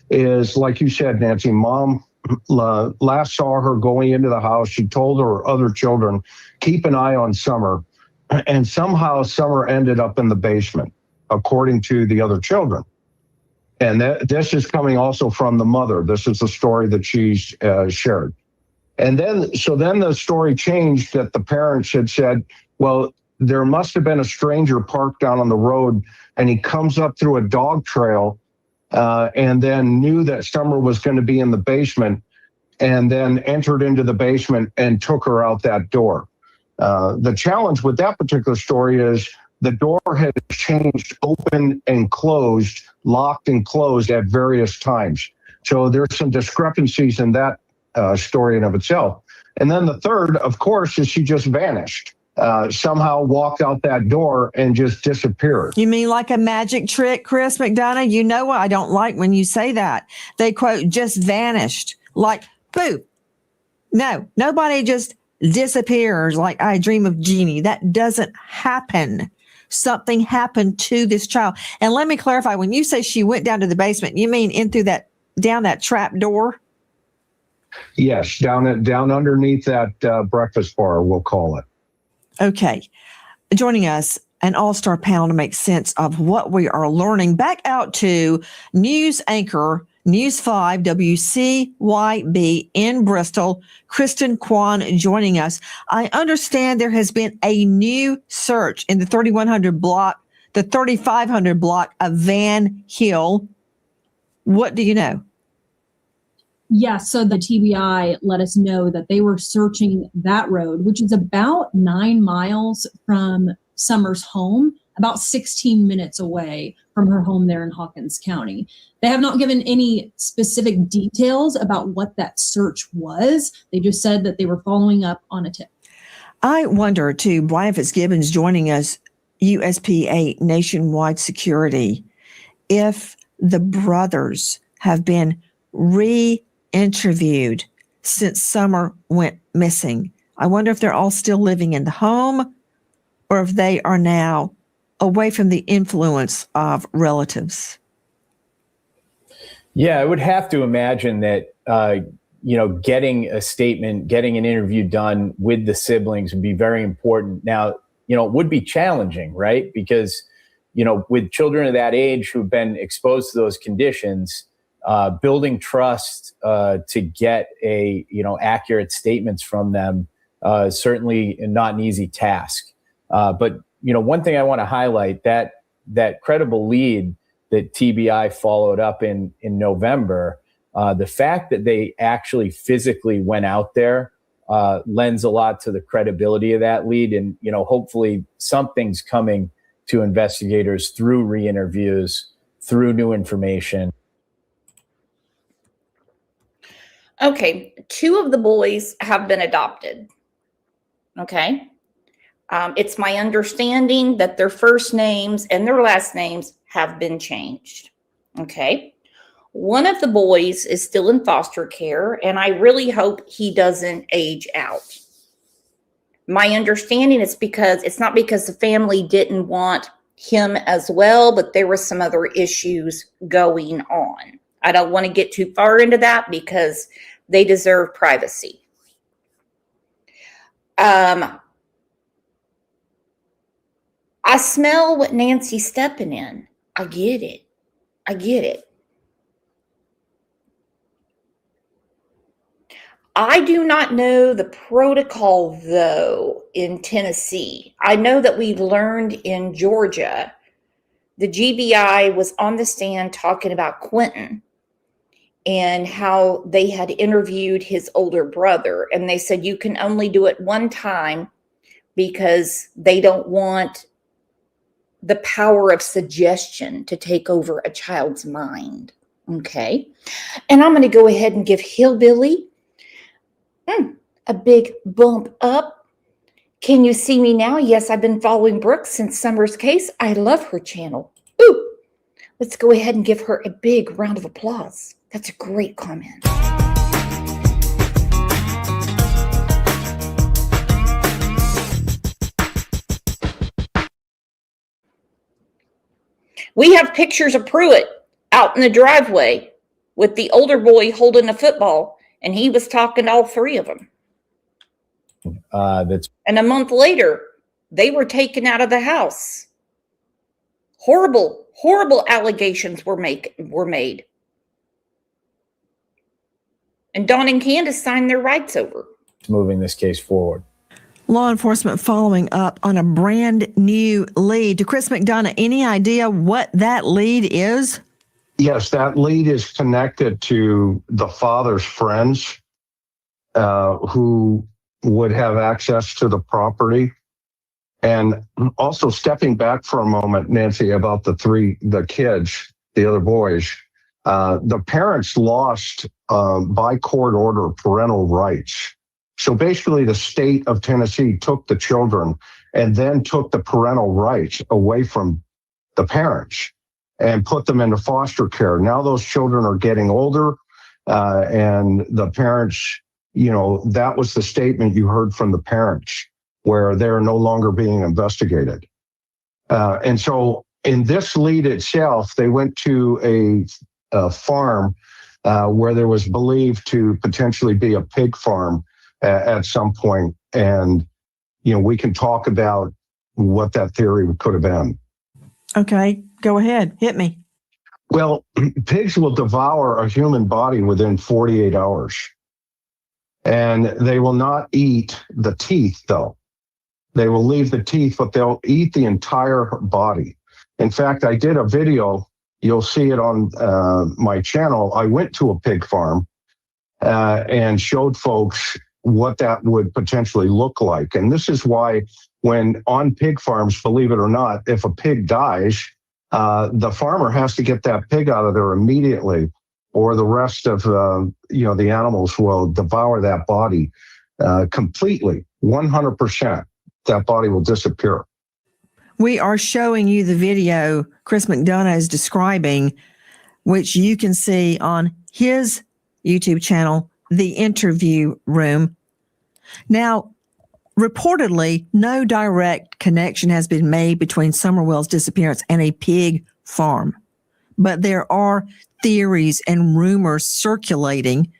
is, like you said, Nancy, mom last saw her going into the house. She told her other children, keep an eye on Summer. And somehow Summer ended up in the basement, according to the other children. And this is coming also from the mother. This is the story that she's shared. And then the story changed that the parents had said, well, there must have been a stranger parked down on the road, and he comes up through a dog trail and then knew that Summer was going to be in the basement and then entered into the basement and took her out that door. The challenge with that particular story is the door has changed open and closed, locked and closed at various times. So there's some discrepancies in that story in of itself. And then the third, of course, is she just vanished. Somehow walked out that door and just disappeared.
You mean like a magic trick, Chris McDonough? You know what I don't like when you say that. They quote, just vanished. Like, boo. No, nobody just disappears like I dream of Jeannie. That doesn't happen. Something happened to this child. And let me clarify, when you say she went down to the basement, you mean down that trap door?
Yes, down underneath that breakfast bar, we'll call it.
Okay. Joining us, an all-star panel to make sense of what we are learning. Back out to news anchor, News 5 WCYB in Bristol, Kristen Kwan joining us. I understand there has been a new search in the 3100 block, the 3500 block of Van Hill. What do you know?
Yes, so the TBI let us know that they were searching that road, which is about 9 miles from Summer's home, about 16 minutes away from her home there in Hawkins County. They have not given any specific details about what that search was. They just said that they were following up on a tip.
I wonder, too, Brian Fitzgibbons joining us, USPA Nationwide Security, if the brothers have been interviewed since Summer went missing. I wonder if they're all still living in the home or if they are now away from the influence of relatives.
Yeah, I would have to imagine that, getting a statement, getting an interview done with the siblings would be very important. Now, it would be challenging, right? Because, with children of that age who've been exposed to those conditions, building trust to get accurate statements from them is certainly not an easy task. But one thing I want to highlight, that that credible lead that TBI followed up in November, the fact that they actually physically went out there lends a lot to the credibility of that lead. And, hopefully something's coming to investigators through re-interviews, through new information.
Okay, 2 of the boys have been adopted. Okay. It's my understanding that their first names and their last names have been changed. Okay. One of the boys is still in foster care, and I really hope he doesn't age out. My understanding is it's not because the family didn't want him as well, but there were some other issues going on. I don't want to get too far into that because they deserve privacy. I smell what Nancy's stepping in. I get it. I do not know the protocol, though, in Tennessee. I know that we've learned in Georgia, the GBI was on the stand talking about Quentin and how they had interviewed his older brother. And they said you can only do it one time because they don't want the power of suggestion to take over a child's mind. Okay. And I'm going to go ahead and give Hillbilly a big bump up. Can you see me now? Yes, I've been following Brooke since Summer's case. I love her channel. Ooh, let's go ahead and give her a big round of applause. That's a great comment. We have pictures of Pruitt out in the driveway with the older boy holding a football, and he was talking to all 3 of them. And a month later, they were taken out of the house. Horrible, horrible allegations were made. And Dawn and Candace signed their rights over.
Moving this case forward.
Law enforcement following up on a brand new lead. To Chris McDonough, any idea what that lead is?
Yes, that lead is connected to the father's friends who would have access to the property. And also stepping back for a moment, Nancy, about the kids, the other boys, the parents lost by court order parental rights. So basically the state of Tennessee took the children and then took the parental rights away from the parents and put them into foster care. Now those children are getting older and the parents, that was the statement you heard from the parents where they're no longer being investigated. And so in this lead itself, they went to a farm where there was believed to potentially be a pig farm at some point. And, we can talk about what that theory could have been.
Okay, go ahead. Hit me.
Well, pigs will devour a human body within 48 hours. And they will not eat the teeth, though. They will leave the teeth, but they'll eat the entire body. In fact, I did a video. You'll see it on my channel. I went to a pig farm and showed folks what that would potentially look like. And this is why when on pig farms, believe it or not, if a pig dies, the farmer has to get that pig out of there immediately, or the rest of the animals will devour that body completely, 100%. That body will disappear.
We are showing you the video Chris McDonough is describing, which you can see on his YouTube channel, The Interview Room. Now, reportedly, no direct connection has been made between Summerwell's disappearance and a pig farm, but there are theories and rumors circulating.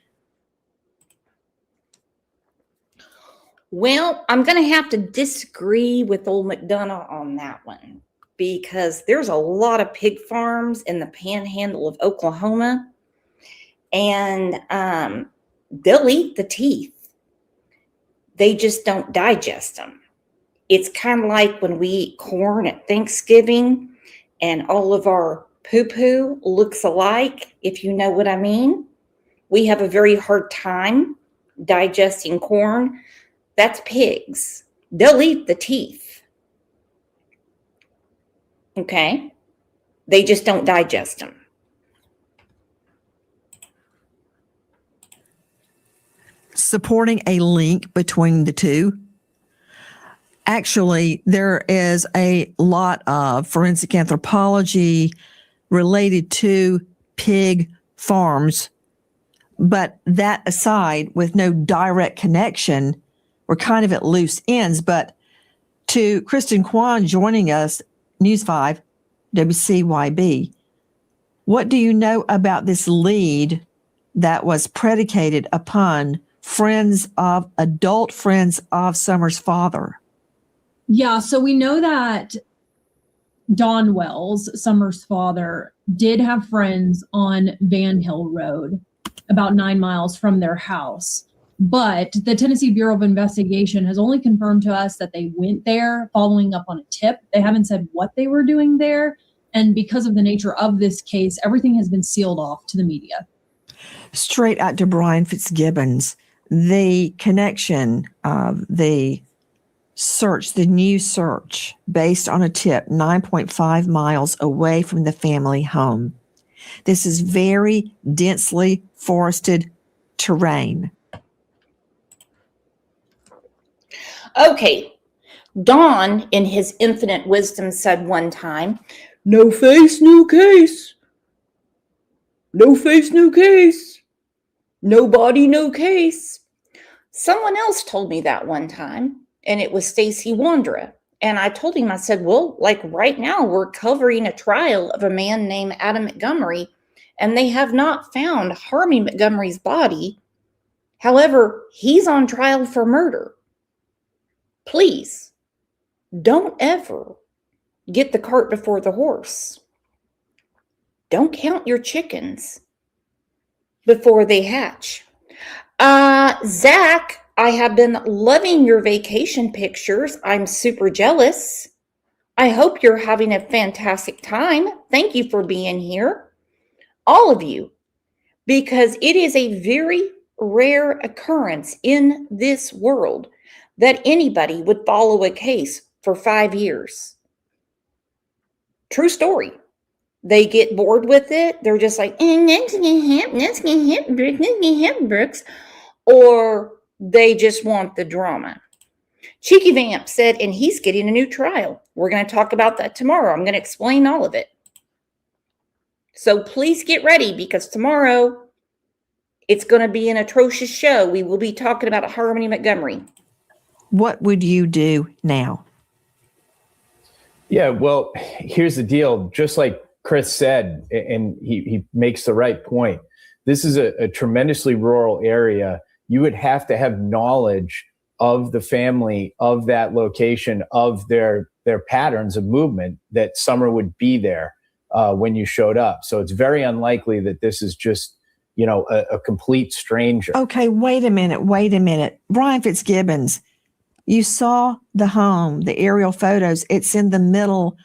Well, I'm going to have to disagree with old McDonough on that one because there's a lot of pig farms in the panhandle of Oklahoma, and they'll eat the teeth. They just don't digest them. It's kind of like when we eat corn at Thanksgiving and all of our poo-poo looks alike, if you know what I mean. We have a very hard time digesting corn. That's pigs. They'll eat the teeth. Okay? They just don't digest them.
Supporting a link between the two. Actually, there is a lot of forensic anthropology related to pig farms. But that aside, with no direct connection, we're kind of at loose ends. But to Kristen Kwan joining us, News 5, WCYB, what do you know about this lead that was predicated upon adult friends of Summer's father?
Yeah, so we know that Don Wells, Summer's father, did have friends on Van Hill Road, about 9 miles from their house. But the Tennessee Bureau of Investigation has only confirmed to us that they went there following up on a tip. They haven't said what they were doing there. And because of the nature of this case, everything has been sealed off to the media. Straight out to Brian Fitzgibbons, the connection of the new search based on a tip 9.5 miles away from the family home. This is very densely forested terrain.
Okay, Don, in his infinite wisdom, said one time, "No face, no case. No face, no case. No body, no case." Someone else told me that one time, and it was Stacy Wandra. And I told him, I said, well, like right now, we're covering a trial of a man named Adam Montgomery, and they have not found Harvey Montgomery's body. However, he's on trial for murder. Please, don't ever get the cart before the horse. Don't count your chickens before they hatch. Zach, I have been loving your vacation pictures. I'm super jealous. I hope you're having a fantastic time. Thank you for being here, all of you, because it is a very rare occurrence in this world that anybody would follow a case for 5 years. True story. They get bored with it. They're just like, next gonna happen, Brooks. Or they just want the drama. Cheeky Vamp said, and he's getting a new trial. We're going to talk about that tomorrow. I'm going to explain all of it. So please get ready, because tomorrow it's going to be an atrocious show. We will be talking about Harmony Montgomery.
What would you do now?
Yeah, well, here's the deal. Just like Chris said, and he makes the right point, this is a tremendously rural area. You would have to have knowledge of the family, of that location, of their patterns of movement, that Summer would be there when you showed up. So it's very unlikely that this is just, a complete stranger.
Okay, wait a minute. Brian Fitzgibbons, you saw the home, the aerial photos. It's in the middle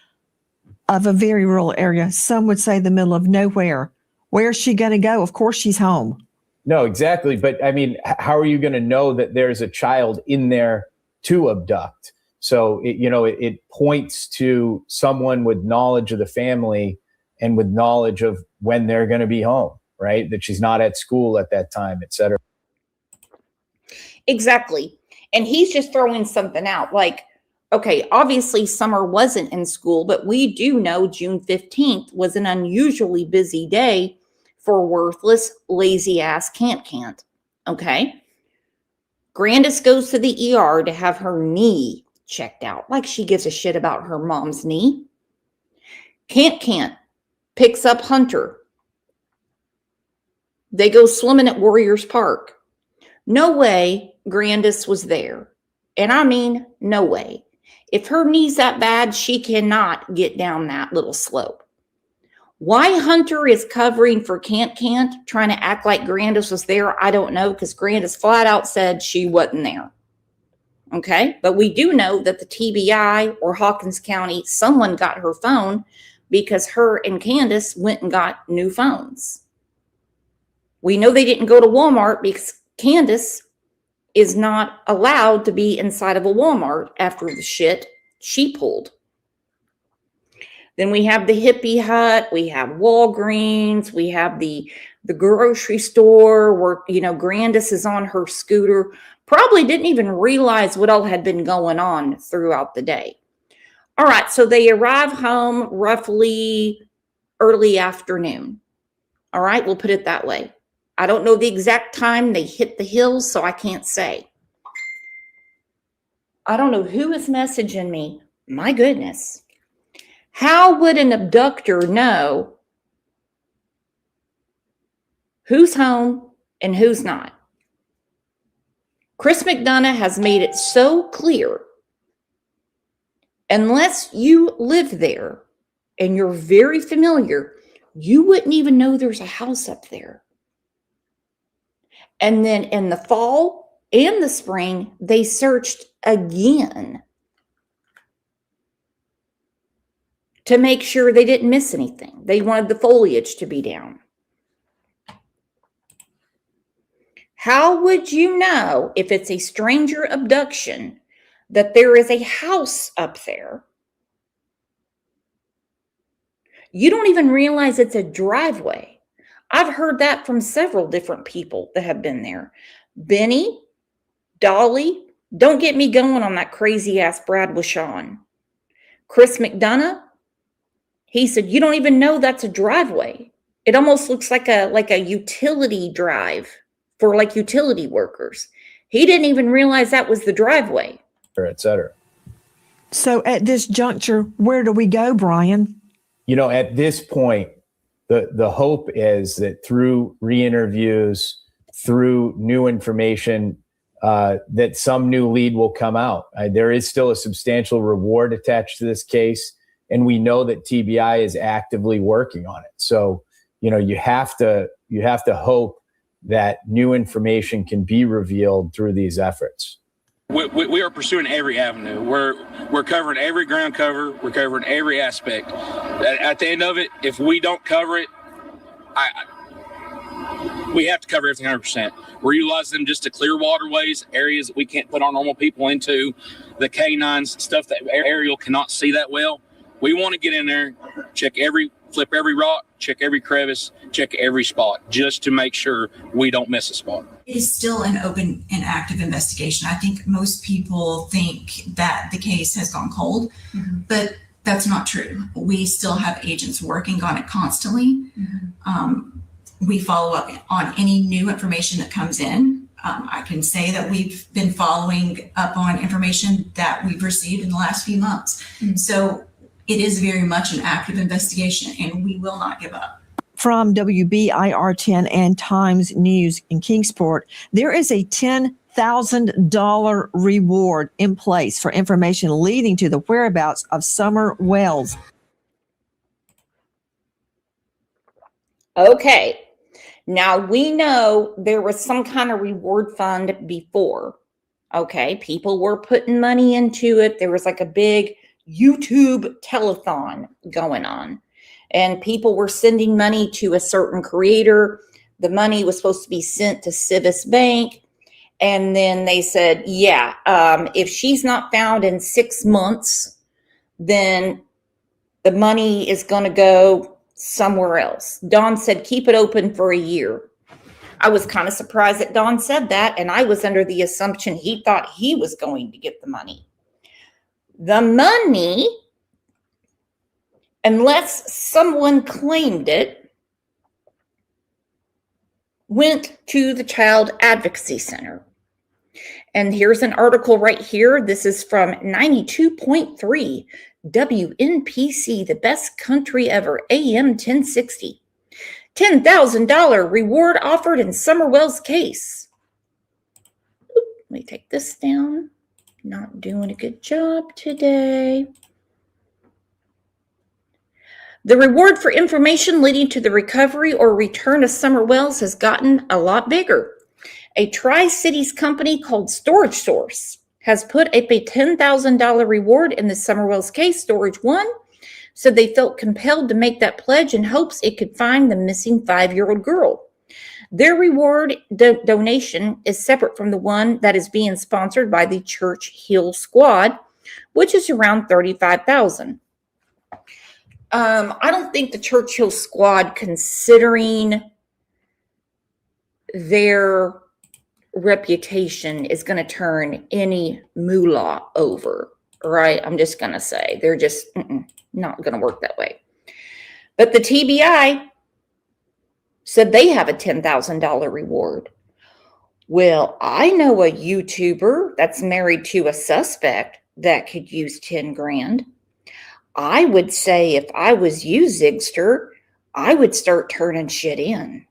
of a very rural area. Some would say the middle of nowhere. Where's she going to go? Of course she's home.
No, exactly. But I mean, how are you going to know that there's a child in there to abduct? So, it points to someone with knowledge of the family and with knowledge of when they're going to be home, right? That she's not at school at that time, et cetera.
Exactly. And he's just throwing something out like, okay, obviously Summer wasn't in school, but we do know June 15th was an unusually busy day for worthless, lazy ass Can't. Okay. Grandis goes to the ER to have her knee checked out, like she gives a shit about her mom's knee. Can't picks up Hunter. They go swimming at Warriors Park. No way Grandis was there. And I mean, no way. If her knee's that bad, she cannot get down that little slope. Why Hunter is covering for Can't, trying to act like Grandis was there, I don't know, because Grandis flat out said she wasn't there. Okay? But we do know that the TBI or Hawkins County, someone got her phone because her and Candace went and got new phones. We know they didn't go to Walmart because Candace is not allowed to be inside of a Walmart after the shit she pulled. Then we have the hippie hut, we have Walgreens, we have the grocery store where, Grandis is on her scooter, probably didn't even realize what all had been going on throughout the day. All right, so they arrive home roughly early afternoon. All right, we'll put it that way. I don't know the exact time they hit the hills, so I can't say. I don't know who is messaging me. My goodness. How would an abductor know who's home and who's not? Chris McDonough has made it so clear, unless you live there and you're very familiar, you wouldn't even know there's a house up there. And then in the fall and the spring, they searched again to make sure they didn't miss anything. They wanted the foliage to be down. How would you know if it's a stranger abduction that there is a house up there? You don't even realize it's a driveway. I've heard that from several different people that have been there. Benny, Dolly, don't get me going on that crazy ass Brad Wishon. Chris McDonough, he said, you don't even know that's a driveway. It almost looks like a utility drive for like utility workers. He didn't even realize that was the driveway.
Et cetera.
So at this juncture, where do we go, Brian?
At this point, the hope is that through re-interviews, through new information, that some new lead will come out. There is still a substantial reward attached to this case, and we know that TBI is actively working on it. So, you have to hope that new information can be revealed through these efforts.
We are pursuing every avenue. We're covering every ground cover. We're covering every aspect. At the end of it, if we don't cover it, we have to cover everything 100%. We're utilizing them just to clear waterways, areas that we can't put our normal people into, the canines, stuff that Ariel cannot see that well. We want to get in there, flip every rock, check every crevice, check every spot, just to make sure we don't miss a spot.
It is still an open and active investigation. I think most people think that the case has gone cold, but that's not true. We still have agents working on it constantly. We follow up on any new information that comes in. I can say that we've been following up on information that we've received in the last few months. So it is very much an active investigation, and we will not give up.
From WBIR 10 and Times News in Kingsport, there is a $10,000 reward in place for information leading to the whereabouts of Summer Wells.
Okay. Now, we know there was some kind of reward fund before. Okay. People were putting money into it. There was like a big YouTube telethon going on, and people were sending money to a certain creator. The money was supposed to be sent to Civis Bank. And then they said, if she's not found in 6 months, then the money is going to go somewhere else. Don said, keep it open for a year. I was kind of surprised that Don said that, and I was under the assumption he thought he was going to get the money. The money, unless someone claimed it, went to the Child Advocacy Center. And here's an article right here. This is from 92.3 WNPC, the best country ever, AM 1060. $10,000 reward offered in Summer Wells case. Let me take this down. Not doing a good job today. The reward for information leading to the recovery or return of Summer Wells has gotten a lot bigger. A Tri-Cities company called Storage Source has put up a $10,000 reward in the Summer Wells case. Storage 1 so they felt compelled to make that pledge in hopes it could find the missing 5-year-old girl. Their reward donation is separate from the one that is being sponsored by the Church Hill Squad, which is around $35,000. I don't think the Church Hill Squad, considering their reputation, is going to turn any moolah over, right? I'm just going to say they're just not going to work that way. But the TBI said they have a $10,000 reward. Well, I know a YouTuber that's married to a suspect that could use 10 grand. I would say if I was you, Zigster, I would start turning shit in.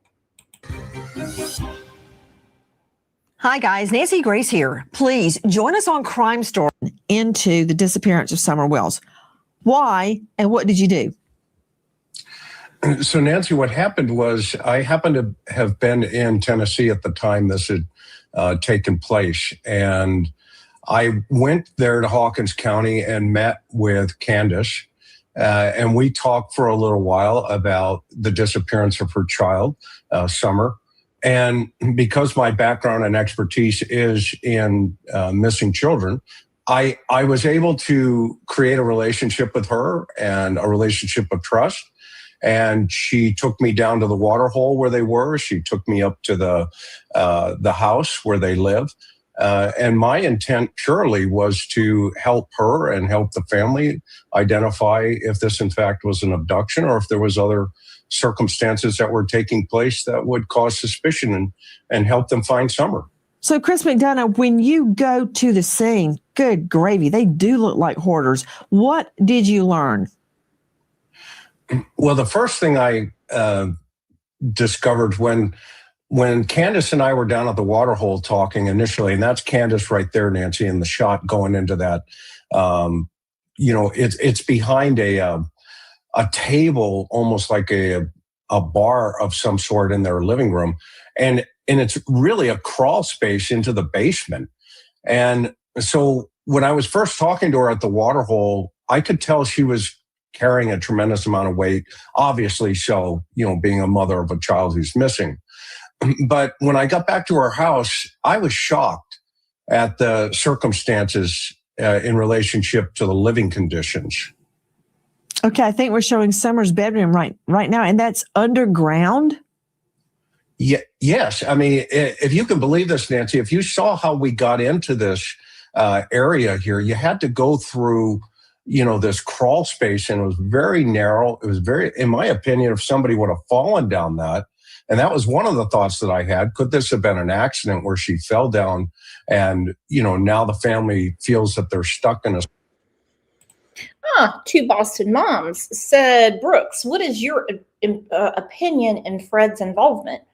Hi, guys. Nancy Grace here. Please join us on Crime Story into the disappearance of Summer Wells. Why and what did you do?
So, Nancy, what happened was I happened to have been in Tennessee at the time this had taken place. And I went there to Hawkins County and met with Candace. And we talked for a little while about the disappearance of her child, Summer. And because my background and expertise is in missing children, I was able to create a relationship with her and a relationship of trust. And she took me down to the water hole where they were. She took me up to the house where they live. And my intent purely was to help her and help the family identify if this in fact was an abduction or if there was other circumstances that were taking place that would cause suspicion and help them find Summer.
So, Chris McDonough, when you go to the scene, good gravy, they do look like hoarders. What did you learn?
Well, the first thing I discovered when Candace and I were down at the water hole talking initially, and that's Candace right there, Nancy, in the shot going into that, it's behind a table, almost like a bar of some sort in their living room. And it's really a crawl space into the basement. And so when I was first talking to her at the water hole, I could tell she was carrying a tremendous amount of weight, obviously so, being a mother of a child who's missing. But when I got back to her house, I was shocked at the circumstances in relationship to the living conditions.
Okay, I think we're showing Summer's bedroom right now, and that's underground?
Yeah, yes. I mean, if you can believe this, Nancy, if you saw how we got into this area here, you had to go through this crawl space, and it was very narrow. It was very, in my opinion, if somebody would have fallen down that, and that was one of the thoughts that I had, could this have been an accident where she fell down and, now the family feels that they're stuck in a...
Two Boston moms said, Brooks, what is your opinion in Fred's involvement?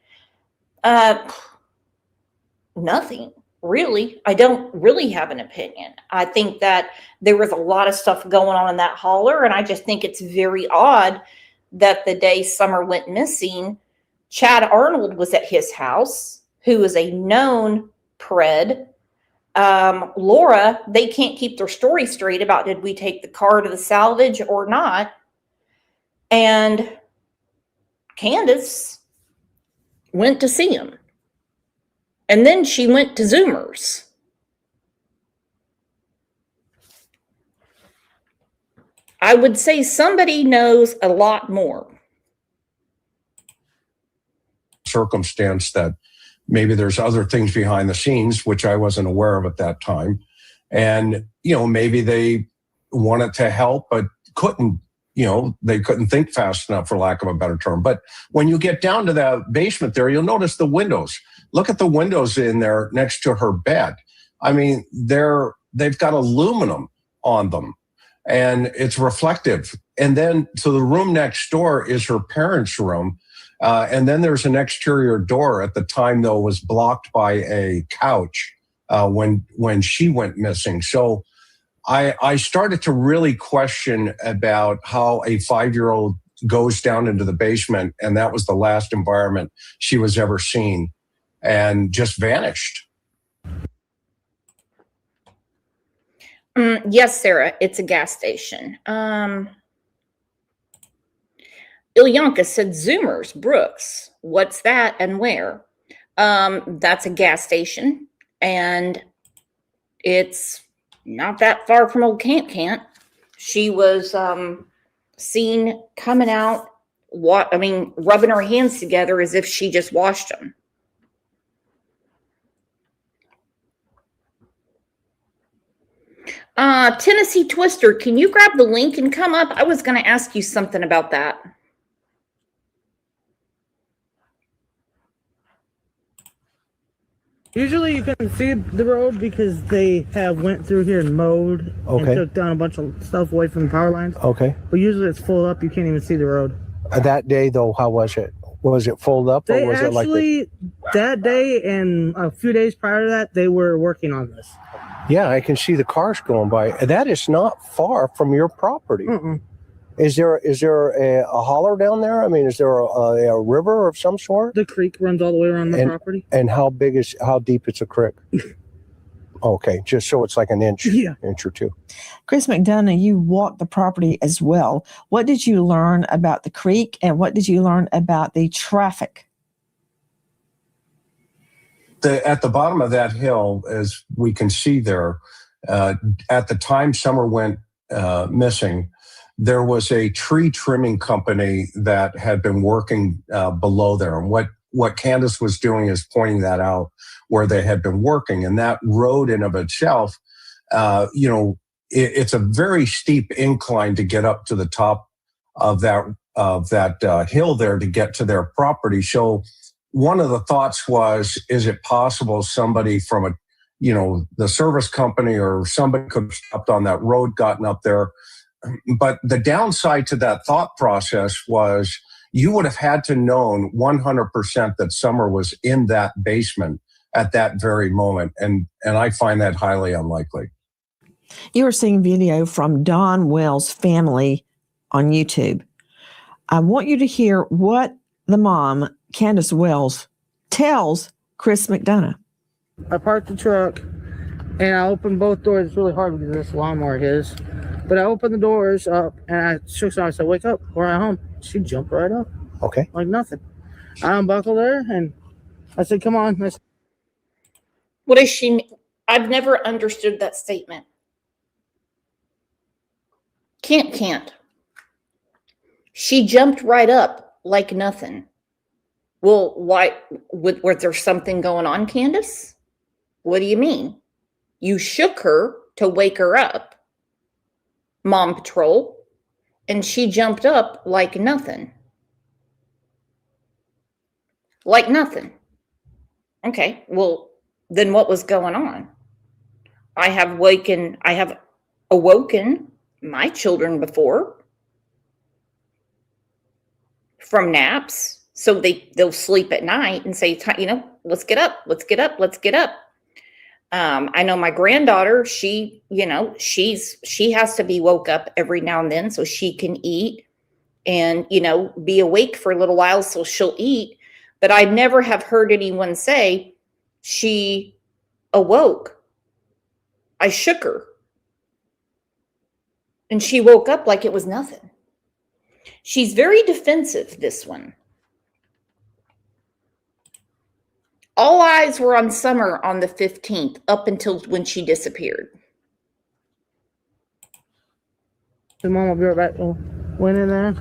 Nothing. Really, I don't really have an opinion. I think that there was a lot of stuff going on in that holler, and I just think it's very odd that the day Summer went missing, Chad Arnold was at his house, who is a known pred. Laura, they can't keep their story straight about did we take the car to the salvage or not. And Candace went to see him. And then she went to Zoomers. I would say somebody knows a lot more.
Circumstance that maybe there's other things behind the scenes, which I wasn't aware of at that time. And, maybe they wanted to help, but couldn't, they couldn't think fast enough, for lack of a better term. But when you get down to the basement there, you'll notice the windows. Look at the windows in there next to her bed. I mean, they've got aluminum on them and it's reflective. And then, so the room next door is her parents' room. And then there's an exterior door. At the time, though, was blocked by a couch when she went missing. So I started to really question about how a 5-year-old goes down into the basement, and that was the last environment she was ever seen, and just vanished.
Yes, Sarah, it's a gas station. Ilyanka said Zoomers, Brooks. What's that and where? That's a gas station, and it's not that far from old Camp. She was seen coming out, rubbing her hands together as if she just washed them. Tennessee Twister, can you grab the link and come up? I was going to ask you something about that.
Usually you can see the road because they have went through here and mowed and took down a bunch of stuff away from the power lines.
Okay.
But usually it's full up. You can't even see the road.
That day, though, how was it? Was it full up, or was it like
that day and a few days prior to that, they were working on this.
Yeah, I can see the cars going by. That is not far from your property.
Mm-mm.
Is there a holler down there? I mean, is there a river of some sort?
The creek runs all the way around the property.
And how deep is a creek? Okay, just so it's like an inch or two.
Chris McDonough, you walked the property as well. What did you learn about the creek, and what did you learn about the traffic?
At the bottom of that hill, as we can see there, at the time Summer went missing, there was a tree trimming company that had been working below there. And what Candace was doing is pointing that out where they had been working. And that road in of itself, it's a very steep incline to get up to the top of that hill there to get to their property. So one of the thoughts was, is it possible somebody from the service company or somebody could have stopped on that road, gotten up there? But the downside to that thought process was you would have had to known 100% that Summer was in that basement at that very moment. And I find that highly unlikely.
You are seeing video from Don Wells' family on YouTube. I want you to hear what the mom, Candace Wells, tells Chris McDonough.
I parked the truck and I opened both doors. It's really hard because this lawnmower is. But I opened the doors up and I shook her. I said, "Wake up, we're at home." She jumped right up.
Okay.
Like nothing. I unbuckled her and I said, "Come on."
What does she mean? I've never understood that statement. Can't. She jumped right up like nothing. Well, why? Was there something going on, Candace? What do you mean? You shook her to wake her up, Mom Patrol, and she jumped up like nothing. Like nothing. Okay, well, then what was going on? I have awoken my children before from naps. So they'll sleep at night and say, let's get up. I know my granddaughter, she has to be woke up every now and then so she can eat and, be awake for a little while so she'll eat. But I never have heard anyone say she awoke. I shook her and she woke up like it was nothing. She's very defensive, this one. All eyes were on Summer on the 15th, up until when she disappeared.
The mom will be right back. Went in there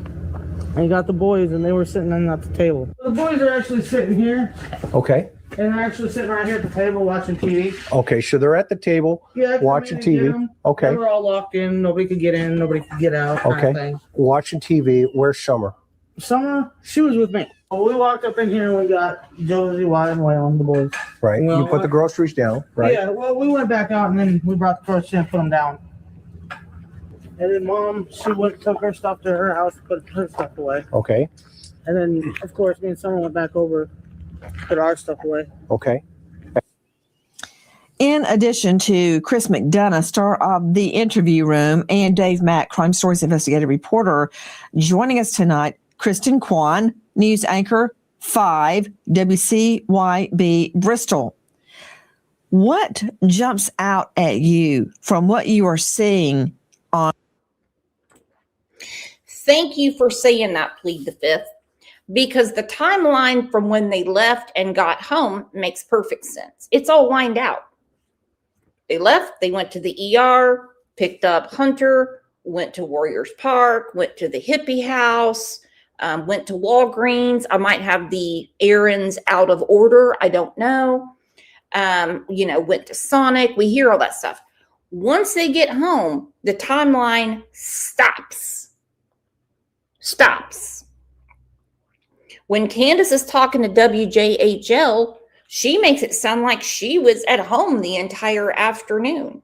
and got the boys, and they were sitting at the table. The boys are actually sitting here.
Okay.
And they're actually sitting right here at the table watching TV.
Okay, so they're at the table watching TV. Okay.
They were all locked in. Nobody could get in. Nobody could get out.
Okay.
Kind of thing.
Watching TV. Where's Summer?
Summer, she was with me. Well, we walked up in here and we got Josie, Wyatt, and Waylon, the boys.
Right. You put the groceries down, right?
Yeah, well, we went back out and then we brought the groceries in and put them down. And then Mom, she took her stuff to her house, put her stuff away.
Okay.
And then, of course, me and Summer went back over, put our stuff away.
Okay.
In addition to Chris McDonough, star of The Interview Room, and Dave Mack, Crime Stories investigative reporter, joining us tonight, Kristen Kwan, news anchor 5 WCYB Bristol. What jumps out at you from what you are seeing on?
Thank you for saying that, plead the fifth, because the timeline from when they left and got home makes perfect sense. It's all lined out. They left, they went to the ER, picked up Hunter, went to Warriors Park, went to the hippie house, went to Walgreens. I might have the errands out of order. I don't know. Went to Sonic. We hear all that stuff. Once they get home, the timeline stops. When Candace is talking to WJHL, she makes it sound like she was at home the entire afternoon.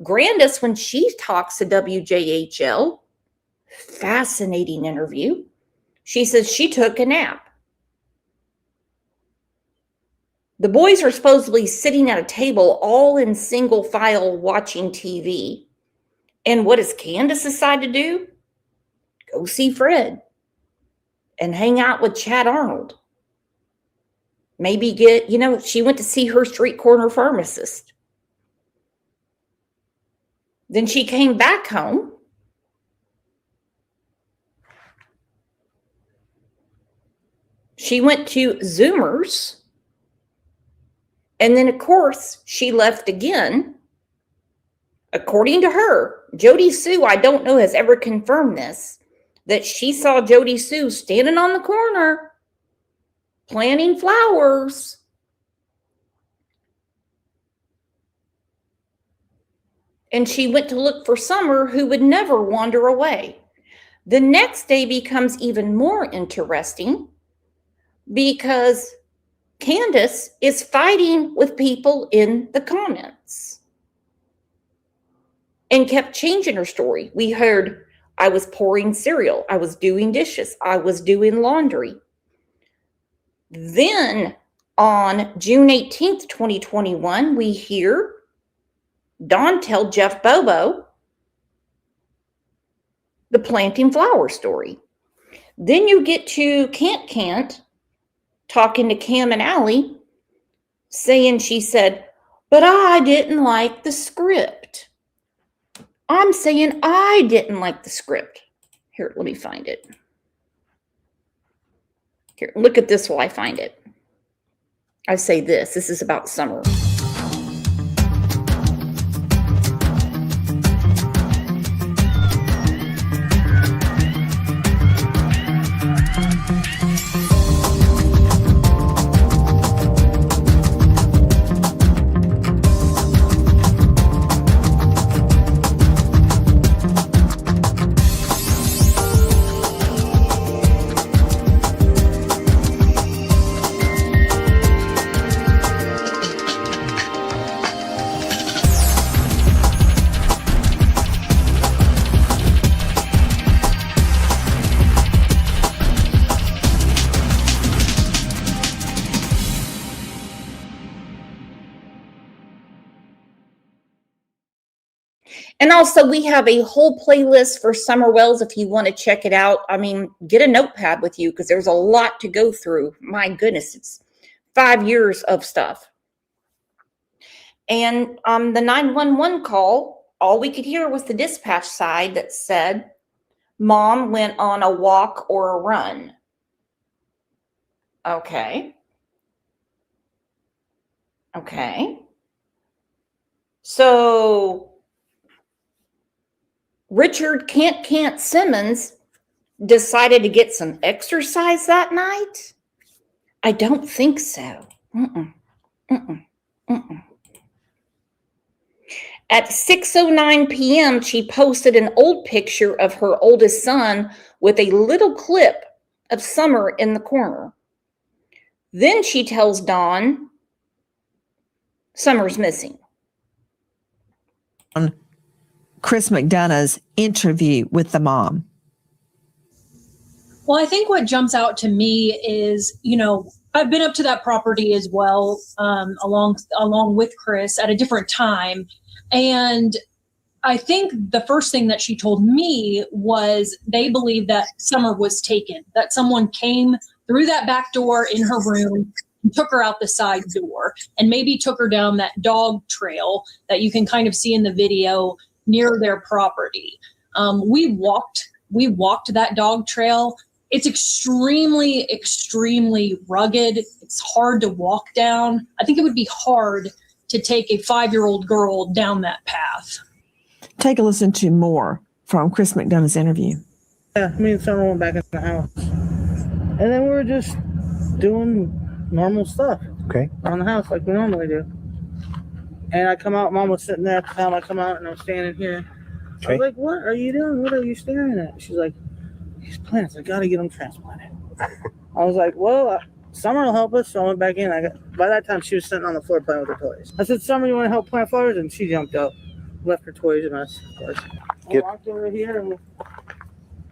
Grandis, when she talks to WJHL, fascinating interview, she says she took a nap. The boys are supposedly sitting at a table all in single file watching TV. And what does Candace decide to do? Go see Fred and hang out with Chad Arnold. Maybe she went to see her street corner pharmacist. Then she came back home. She went to Zoomers. And then, of course, she left again. According to her, Jody Sue, I don't know, has ever confirmed this, that she saw Jody Sue standing on the corner planting flowers. And she went to look for Summer, who would never wander away. The next day becomes even more interesting because Candace is fighting with people in the comments and kept changing her story. We heard, I was pouring cereal, I was doing dishes, I was doing laundry. Then on June 18th, 2021, we hear Dawn tell Jeff Bobo the planting flower story. Then you get to Can't talking to Cam and Allie, saying she said, but I didn't like the script. I'm saying I didn't like the script. Here, let me find it. Here, look at this while I find it. I say this is about Summer. And also, we have a whole playlist for Summer Wells if you want to check it out. I mean, get a notepad with you because there's a lot to go through. My goodness, it's 5 years of stuff. And the 911 call, all we could hear was the dispatch side that said, Mom went on a walk or a run. Okay. So Richard Can't Simmons decided to get some exercise that night? I don't think so. At 6:09 p.m., she posted an old picture of her oldest son with a little clip of Summer in the corner. Then she tells Dawn, Summer's missing.
Chris McDonough's interview with the mom.
Well, I think what jumps out to me is, I've been up to that property as well, along with Chris at a different time. And I think the first thing that she told me was they believe that Summer was taken, that someone came through that back door in her room and took her out the side door and maybe took her down that dog trail that you can kind of see in the video near their property. We walked We walked that dog trail. It's extremely, extremely rugged. It's hard to walk down. I think it would be hard to take a 5-year-old girl down that path.
Take a listen to more from Chris McDonough's interview.
Yeah, me and Summer went back in the house. And then we were just doing normal stuff.
Okay.
Around the house like we normally do. And I come out, Mom was sitting there at the time I come out and I'm standing here. I was like, what are you doing? What are you staring at? She's like, these plants, I gotta get them transplanted. I was like, well, Summer will help us. So I went back in. By that time, she was sitting on the floor playing with her toys. I said, Summer, you want to help plant flowers? And she jumped up, left her toys and us, of course. I walked over here and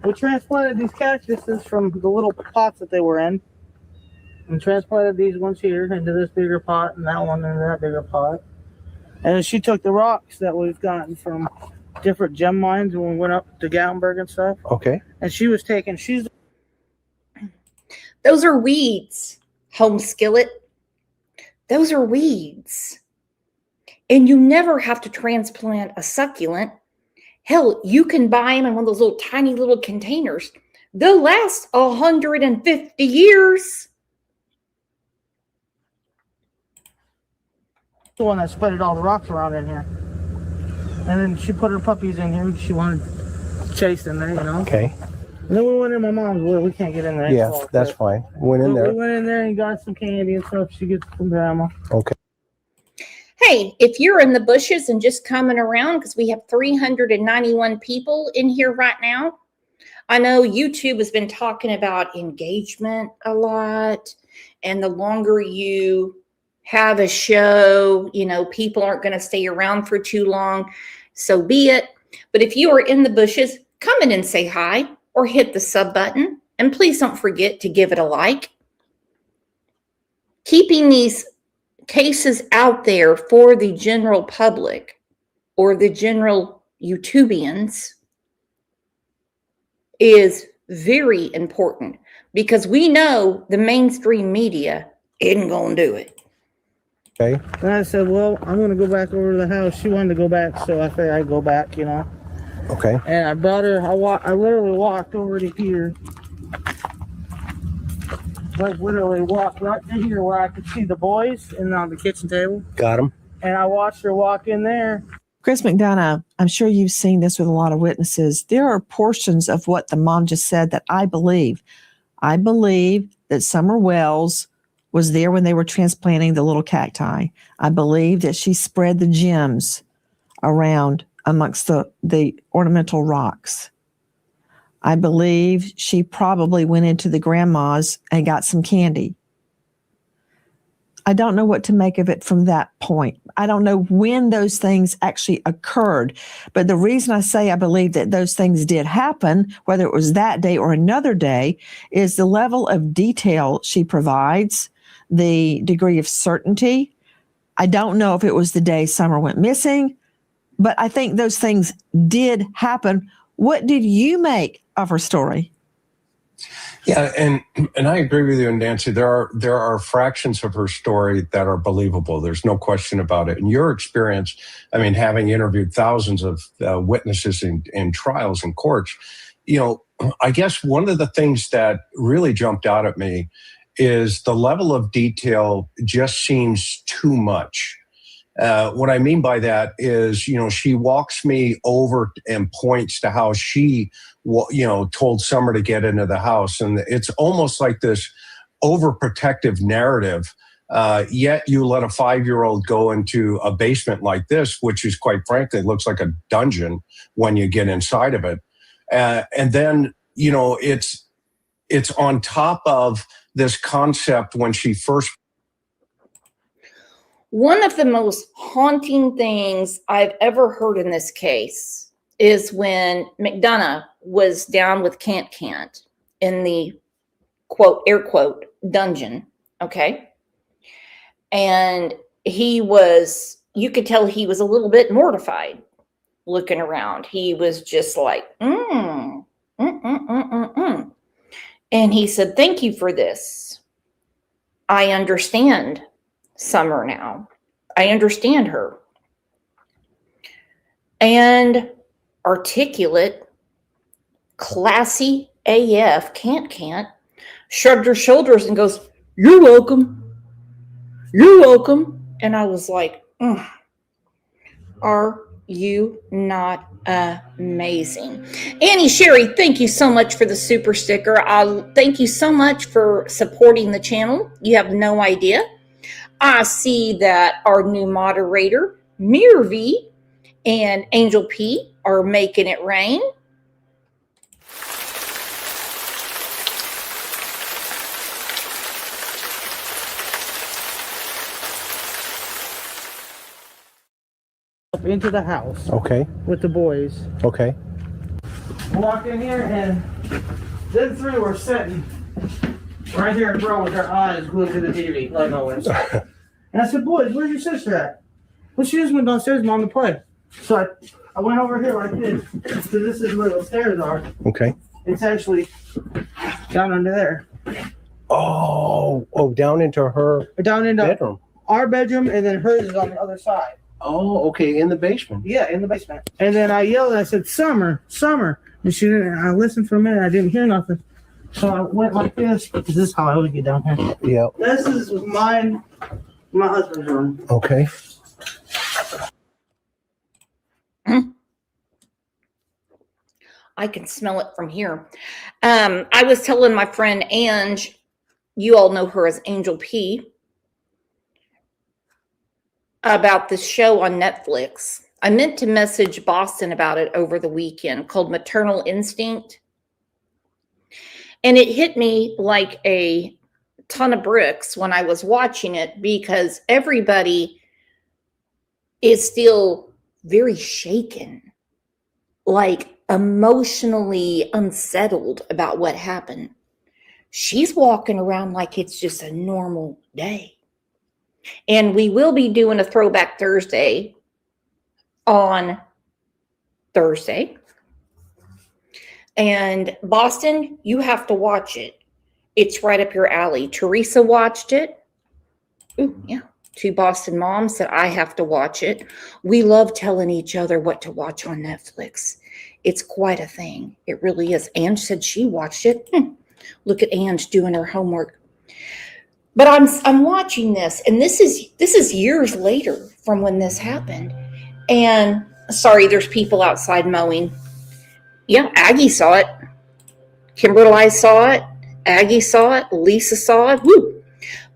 we transplanted these cactuses from the little pots that they were in. And transplanted these ones here into this bigger pot and that one into that bigger pot. And then she took the rocks that we've gotten from different gem mines when we went up to Gatlinburg and stuff.
Okay.
And she was taking,
Those are weeds, home skillet. Those are weeds. And you never have to transplant a succulent. Hell, you can buy them in one of those little tiny little containers. They'll last 150 years.
The one that spreaded all the rocks around in here. And then she put her puppies in here. She wanted chased in there, you know.
Okay.
And then we went in my mom's where we can't get in there.
Yeah, that's fine. Went in there.
We went in there and got some candy and stuff she gets from grandma.
Okay.
Hey, if you're in the bushes and just coming around, because we have 391 people in here right now. I know YouTube has been talking about engagement a lot. And the longer you have a show, you know, people aren't going to stay around for too long. So be it. But if you are in the bushes, come in and say hi or hit the sub button. And please don't forget to give it a like. Keeping these cases out there for the general public or the general YouTubians is very important because we know the mainstream media isn't going to do it.
Okay. And I said, well, I'm going to go back over to the house. She wanted to go back, so I figured I'd go back, you know.
Okay.
And I brought her, I literally walked over to here. Like literally walked right to here where I could see the boys and on the kitchen table.
Got them.
And I watched her walk in there.
Chris McDonough, I'm sure you've seen this with a lot of witnesses. There are portions of what the mom just said that I believe. I believe that Summer Wells was there when they were transplanting the little cacti. I believe that she spread the gems around amongst the ornamental rocks. I believe she probably went into the grandma's and got some candy. I don't know what to make of it from that point. I don't know when those things actually occurred. But the reason I say I believe that those things did happen, whether it was that day or another day, is the level of detail she provides, the degree of certainty. I don't know if it was the day Summer went missing, but I think those things did happen. What did you make of her story?
Yeah, and I agree with you, Nancy. There are fractions of her story that are believable. There's no question about it. In your experience, I mean, having interviewed thousands of witnesses in trials and courts, you know, I guess one of the things that really jumped out at me is the level of detail just seems too much. What I mean by that is, you know, she walks me over and points to how she, you know, told Summer to get into the house. And it's almost like this overprotective narrative. Yet you let a 5-year-old go into a basement like this, which is quite frankly, looks like a dungeon when you get inside of it. And then, you know, it's on top of this concept when she first.
One of the most haunting things I've ever heard in this case is when McDonough was down with Cant in the quote, air quote, dungeon. Okay. And he was, you could tell he was a little bit mortified looking around. He was just like, And he said, thank you for this. I understand Summer now. I understand her. And articulate, classy AF, can't, shrugged her shoulders and goes, "You're welcome. You're welcome." And I was like, are you not amazing? Annie Sherry, thank you so much for the super sticker. Thank you so much for supporting the channel. You have no idea. I see that our new moderator, Mirvi, and Angel P are making it rain.
Up into the house
Okay.
with the boys.
Okay.
Walked in here and them three were sitting right here in row with their eyes glued to the TV, like always. And I said, "Boys, where's your sister at?" "Well, she just went downstairs, Mom, to play." So I went over here like this. So this is where the stairs are.
Okay.
It's actually down under there.
Oh, down into her
Down into
bedroom.
our bedroom, and then hers is on the other side.
Oh, okay, in the basement.
Yeah, in the basement. And then I yelled, I said, "Summer, Summer." And she didn't, I listened for a minute, I didn't hear nothing. So I went like this, because this is how I would get down here.
Yeah.
This is my husband's room.
Okay.
I can smell it from here. I was telling my friend Ange, you all know her as Angel P, about this show on Netflix. I meant to message Boston about it over the weekend, called Maternal Instinct. And it hit me like a ton of bricks when I was watching it, because everybody is still very shaken, like emotionally unsettled about what happened. She's walking around like it's just a normal day. And we will be doing a Throwback Thursday on Thursday. And Boston, you have to watch it. It's right up your alley. Teresa watched it. Ooh, yeah. Two Boston moms said, I have to watch it. We love telling each other what to watch on Netflix. It's quite a thing. It really is. Ange said she watched it. Look at Ange doing her homework. But I'm watching this, and this is years later from when this happened. And sorry, there's people outside mowing. Yeah, Aggie saw it. Kimberly saw it. Aggie saw it. Lisa saw it. Woo!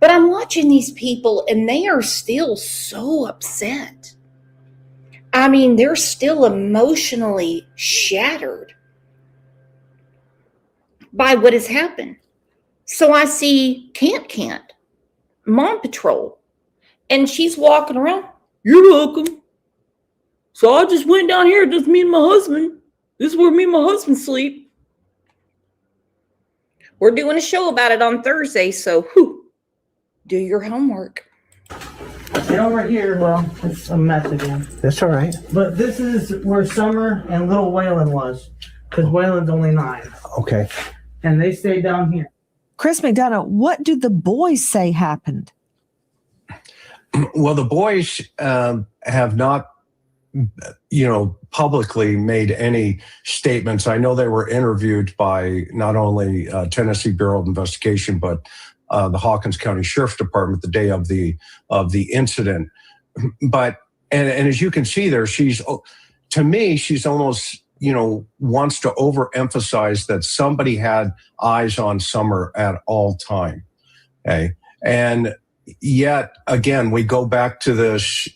But I'm watching these people, and they are still so upset. I mean, they're still emotionally shattered by what has happened. So I see Can't, Mom Patrol, and she's walking around. You're welcome. So I just went down here, just me and my husband. This is where me and my husband sleep. We're doing a show about it on Thursday, so do your homework.
And over here, well, it's a mess again.
That's all right.
But this is where Summer and little Waylon was, because Waylon's only 9.
Okay.
And they stayed down here.
Chris McDonough, what do the boys say happened?
Well, the boys have not, publicly made any statements. I know they were interviewed by not only Tennessee Bureau of Investigation, but the Hawkins County Sheriff's Department the day of the incident. But and as you can see there, she's almost wants to overemphasize that somebody had eyes on Summer at all time. Okay, and yet again we go back to this,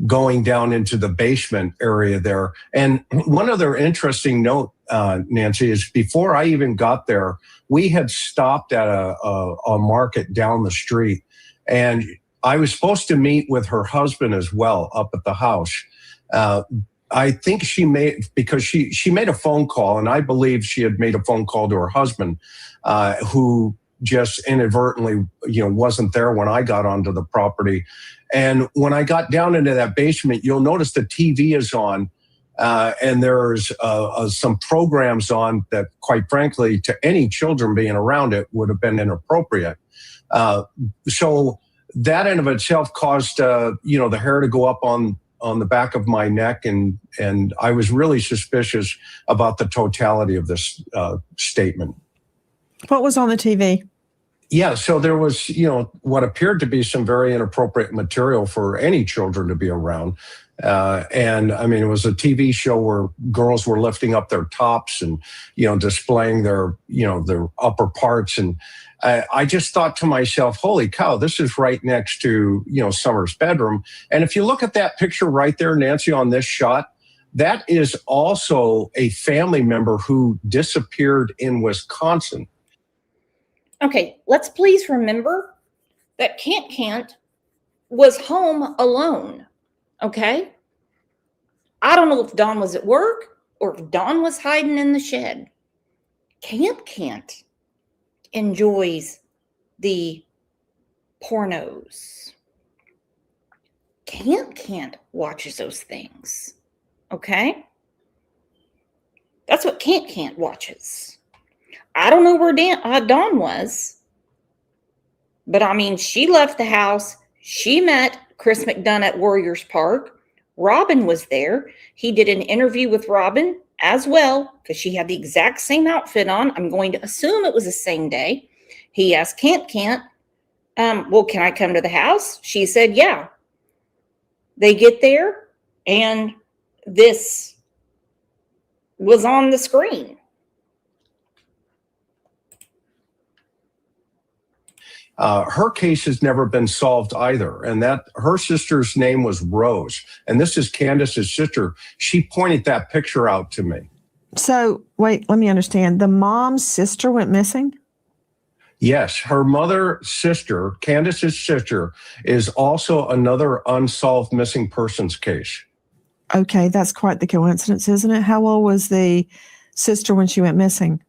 going down into the basement area there. And one other interesting note, Nancy, is before I even got there, we had stopped at a market down the street, and I was supposed to meet with her husband as well up at the house. I think she made a phone call, and I believe she had made a phone call to her husband, who just inadvertently, wasn't there when I got onto the property. And when I got down into that basement, you'll notice the TV is on, and there's some programs on that, quite frankly, to any children being around it would have been inappropriate. So that in of itself caused, the hair to go up on on the back of my neck, and I was really suspicious about the totality of this statement.
What was on the TV?
Yeah, so there was, what appeared to be some very inappropriate material for any children to be around. And I mean, it was a TV show where girls were lifting up their tops and, displaying their upper parts. And I just thought to myself, holy cow, this is right next to, Summer's bedroom. And if you look at that picture right there, Nancy, on this shot, that is also a family member who disappeared in Wisconsin.
Okay, let's please remember that Can't was home alone. Okay? I don't know if Dawn was at work or if Dawn was hiding in the shed. Can't enjoys the pornos. Can't watches those things. Okay? That's what Can't watches. I don't know where Dawn was, but I mean, she left the house. She met Chris McDonough at Warriors Park. Robin was there. He did an interview with Robin as well because she had the exact same outfit on. I'm going to assume it was the same day. He asked Can't, well, can I come to the house? She said, yeah. They get there and this was on the screen.
Her case has never been solved either. And that her sister's name was Rose. And this is Candace's sister. She pointed that picture out to me.
So wait, let me understand. The mom's sister went missing?
Yes, her sister, Candace's sister, is also another unsolved missing persons case.
Okay, that's quite the coincidence, isn't it? How old was the sister when she went missing?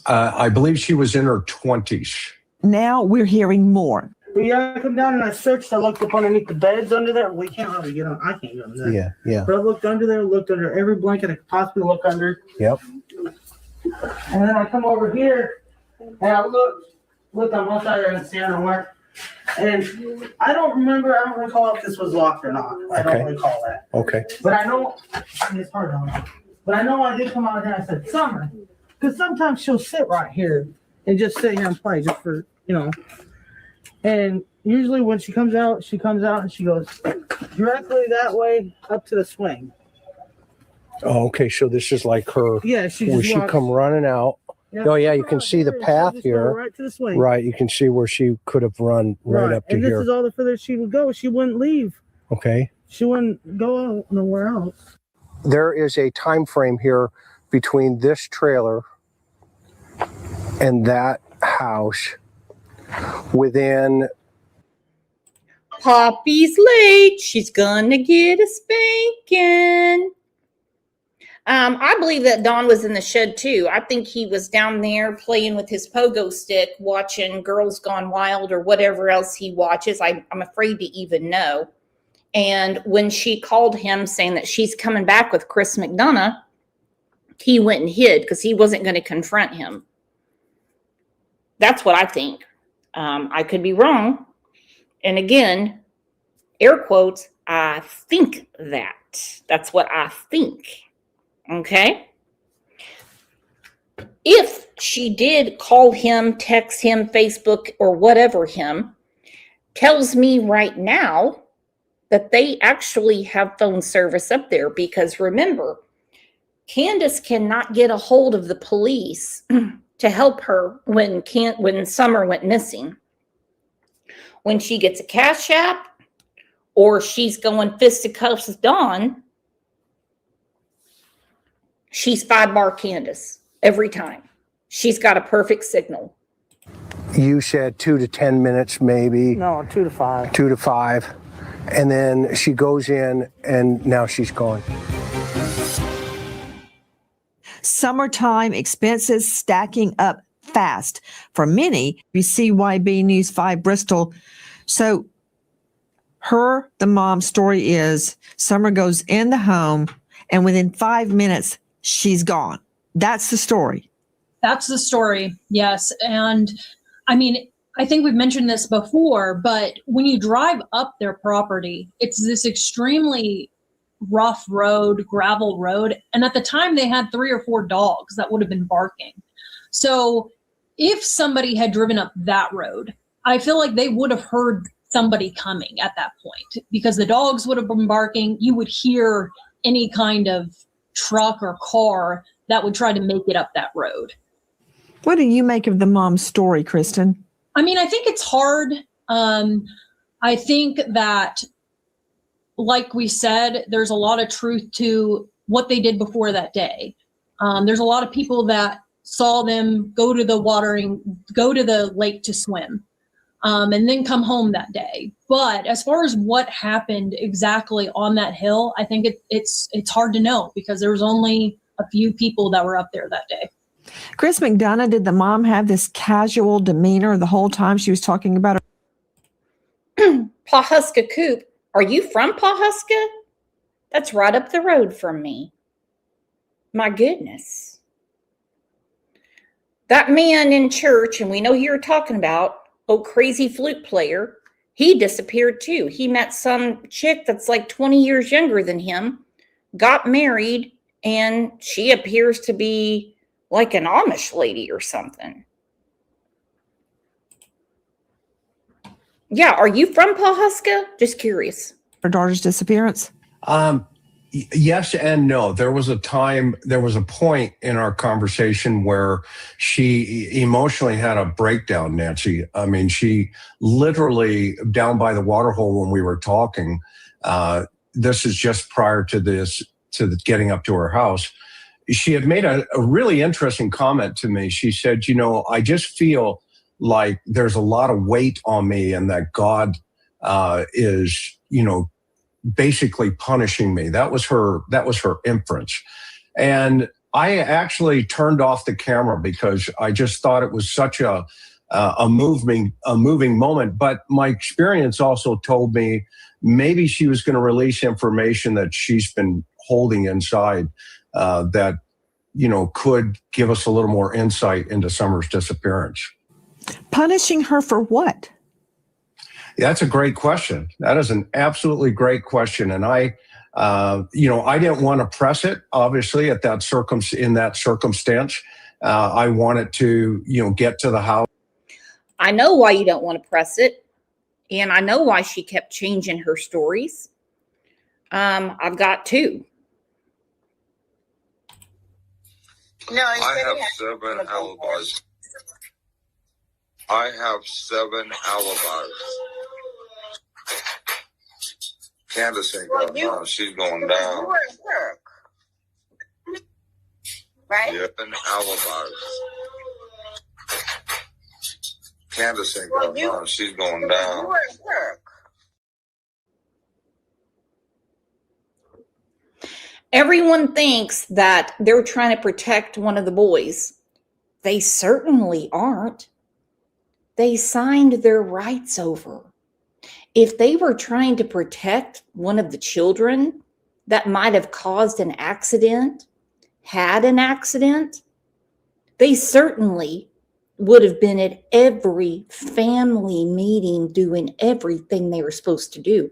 I believe she was in her 20s.
Now we're hearing more.
Yeah, I come down and I searched. I looked up underneath the beds under there. We can't really get on. I can't get on there.
Yeah.
But I looked under there, looked under every blanket I could possibly look under.
Yep.
And then I come over here and I looked on one side and stand and work. And I don't recall if this was locked or not. I don't recall that.
Okay.
But I know, it's hard on me. But I know I did come out here and I said, Summer, because sometimes she'll sit right here and just sit here and play just for, And usually when she comes out and she goes directly that way up to the swing.
Oh, okay. So this is like her.
Yeah,
where she come running out. Yeah. Oh, yeah. You can see the path here.
Right to the swing.
Right. You can see where she could have run right up to
and
here.
And this is all the further she would go. She wouldn't leave.
Okay.
She wouldn't go out nowhere else.
There is a time frame here between this trailer and that house within.
Poppy's late. She's gonna get a spanking. I believe that Don was in the shed too. I think he was down there playing with his pogo stick, watching Girls Gone Wild or whatever else he watches. I'm afraid to even know. And when she called him saying that she's coming back with Chris McDonough, he went and hid because he wasn't going to confront him. That's what I think. I could be wrong. And again, air quotes, I think that. That's what I think. Okay? If she did call him, text him, Facebook, or whatever him, tells me right now that they actually have phone service up there. Because remember, Candace cannot get a hold of the police to help her when Summer went missing. When she gets a cash app or she's going fisticuffs with Dawn, she's 5-bar Candace every time. She's got a perfect signal.
You said 2 to 10 minutes, maybe.
No, 2 to 5.
2 to 5. And then she goes in and now she's gone.
Summertime expenses stacking up fast for many. You see YB News 5 Bristol. So the mom's story is Summer goes in the home and within 5 minutes, she's gone. That's the story.
That's the story. Yes. And I mean, I think we've mentioned this before, but when you drive up their property, it's this extremely rough road, gravel road. And at the time they had 3 or 4 dogs that would have been barking. So if somebody had driven up that road, I feel like they would have heard somebody coming at that point because the dogs would have been barking. You would hear any kind of truck or car that would try to make it up that road.
What do you make of the mom's story, Kristen?
I mean, I think it's hard. I think that, like we said, there's a lot of truth to what they did before that day. There's a lot of people that saw them go to the lake to swim, and then come home that day. But as far as what happened exactly on that hill, I think it's hard to know because there was only a few people that were up there that day.
Chris McDonough, did the mom have this casual demeanor the whole time she was talking about her?
Pawhuska Coop, are you from Pawhuska? That's right up the road from me. My goodness. That man in church, and we know who you're talking about, crazy flute player, he disappeared too. He met some chick that's like 20 years younger than him, got married, and she appears to be like an Amish lady or something. Yeah, are you from Pawhuska? Just curious.
Her daughter's disappearance?
Yes and no. There was a point in our conversation where she emotionally had a breakdown, Nancy. I mean, she literally, down by the water hole when we were talking, this is just prior to getting up to her house. She had made a really interesting comment to me. She said, I just feel like there's a lot of weight on me and that God is, basically punishing me. That was her inference. And I actually turned off the camera because I just thought it was such a moving moment. But my experience also told me maybe she was going to release information that she's been holding inside that, could give us a little more insight into Summer's disappearance.
Punishing her for what?
That's a great question. That is an absolutely great question. And I didn't want to press it, obviously, in that circumstance. I wanted to, get to the house.
I know why you don't want to press it. And I know why she kept changing her stories. I've got 2.
No, I have 7 alibis. I have 7 alibis. Candace ain't going down. She's going down.
You were at work, right?
Yeah, 7 alibis. Candace ain't going down. She's going down.
You were at work.
Everyone thinks that they're trying to protect one of the boys. They certainly aren't. They signed their rights over. If they were trying to protect one of the children that might have caused an accident, had an accident, they certainly would have been at every family meeting doing everything they were supposed to do.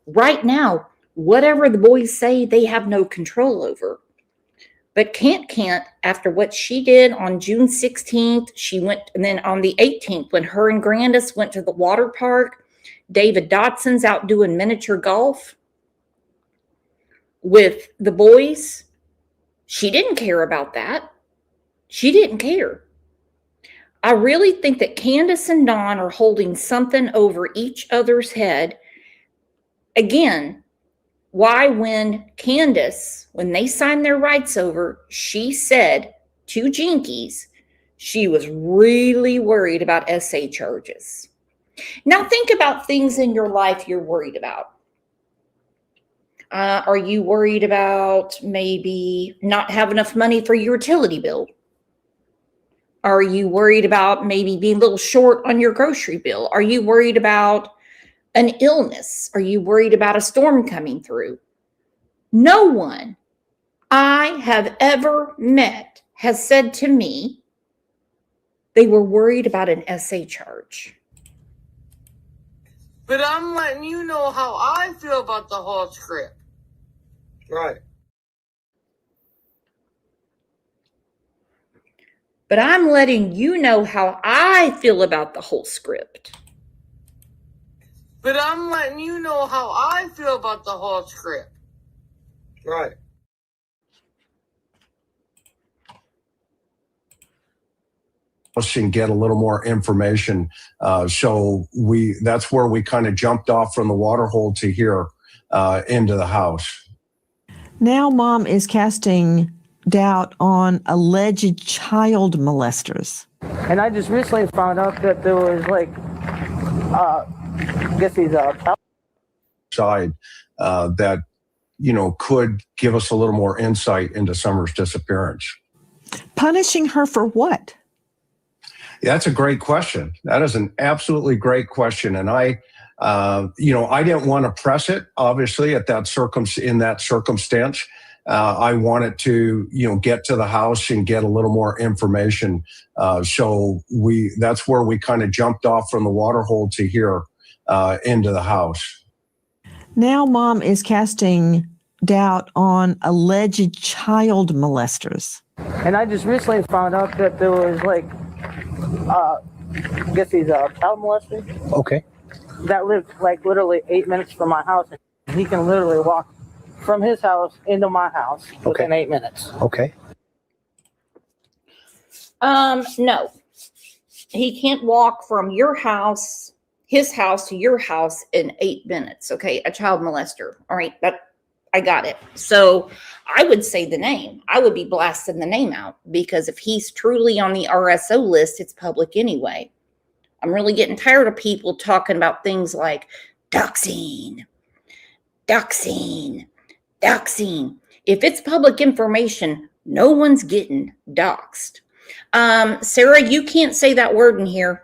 Right now, whatever the boys say, they have no control over. But Kent, after what she did on June 16th, she went, and then on the 18th, when her and Grandis went to the water park, David Dotson's out doing miniature golf with the boys. She didn't care about that. She didn't care. I really think that Candace and Dawn are holding something over each other's head. Again, why when Candace, when they signed their rights over, she said to Jinkies, she was really worried about SA charges. Now think about things in your life you're worried about. Are you worried about maybe not have enough money for your utility bill? Are you worried about maybe being a little short on your grocery bill? Are you worried about an illness? Are you worried about a storm coming through? No one I have ever met has said to me they were worried about an SA charge.
But I'm letting you know how I feel about the whole script.
Right.
But I'm letting you know how I feel about the whole script.
But I'm letting you know how I feel about the whole script.
Right.
And get a little more information. So that's where we kind of jumped off from the water hole to here into the house.
Now mom is casting doubt on alleged child molesters.
And I just recently found out that there was I guess he's
Side that, could give us a little more insight into Summer's disappearance.
Punishing her for what?
Yeah, that's a great question. That is an absolutely great question. And I didn't want to press it, obviously, in that circumstance. I wanted to, get to the house and get a little more information. So that's where we kind of jumped off from the water hole to here into the house.
Now mom is casting doubt on alleged child molesters.
And I just recently found out that there was I guess he's a child molester.
Okay.
That lived literally 8 minutes from my house. And he can literally walk from his house into my house within 8 minutes.
Okay.
No. He can't walk from his house to your house in 8 minutes. Okay. A child molester. All right. I got it. So I would say the name. I would be blasting the name out because if he's truly on the RSO list, it's public anyway. I'm really getting tired of people talking about things like doxing. If it's public information, no one's getting doxed. Sarah, you can't say that word in here.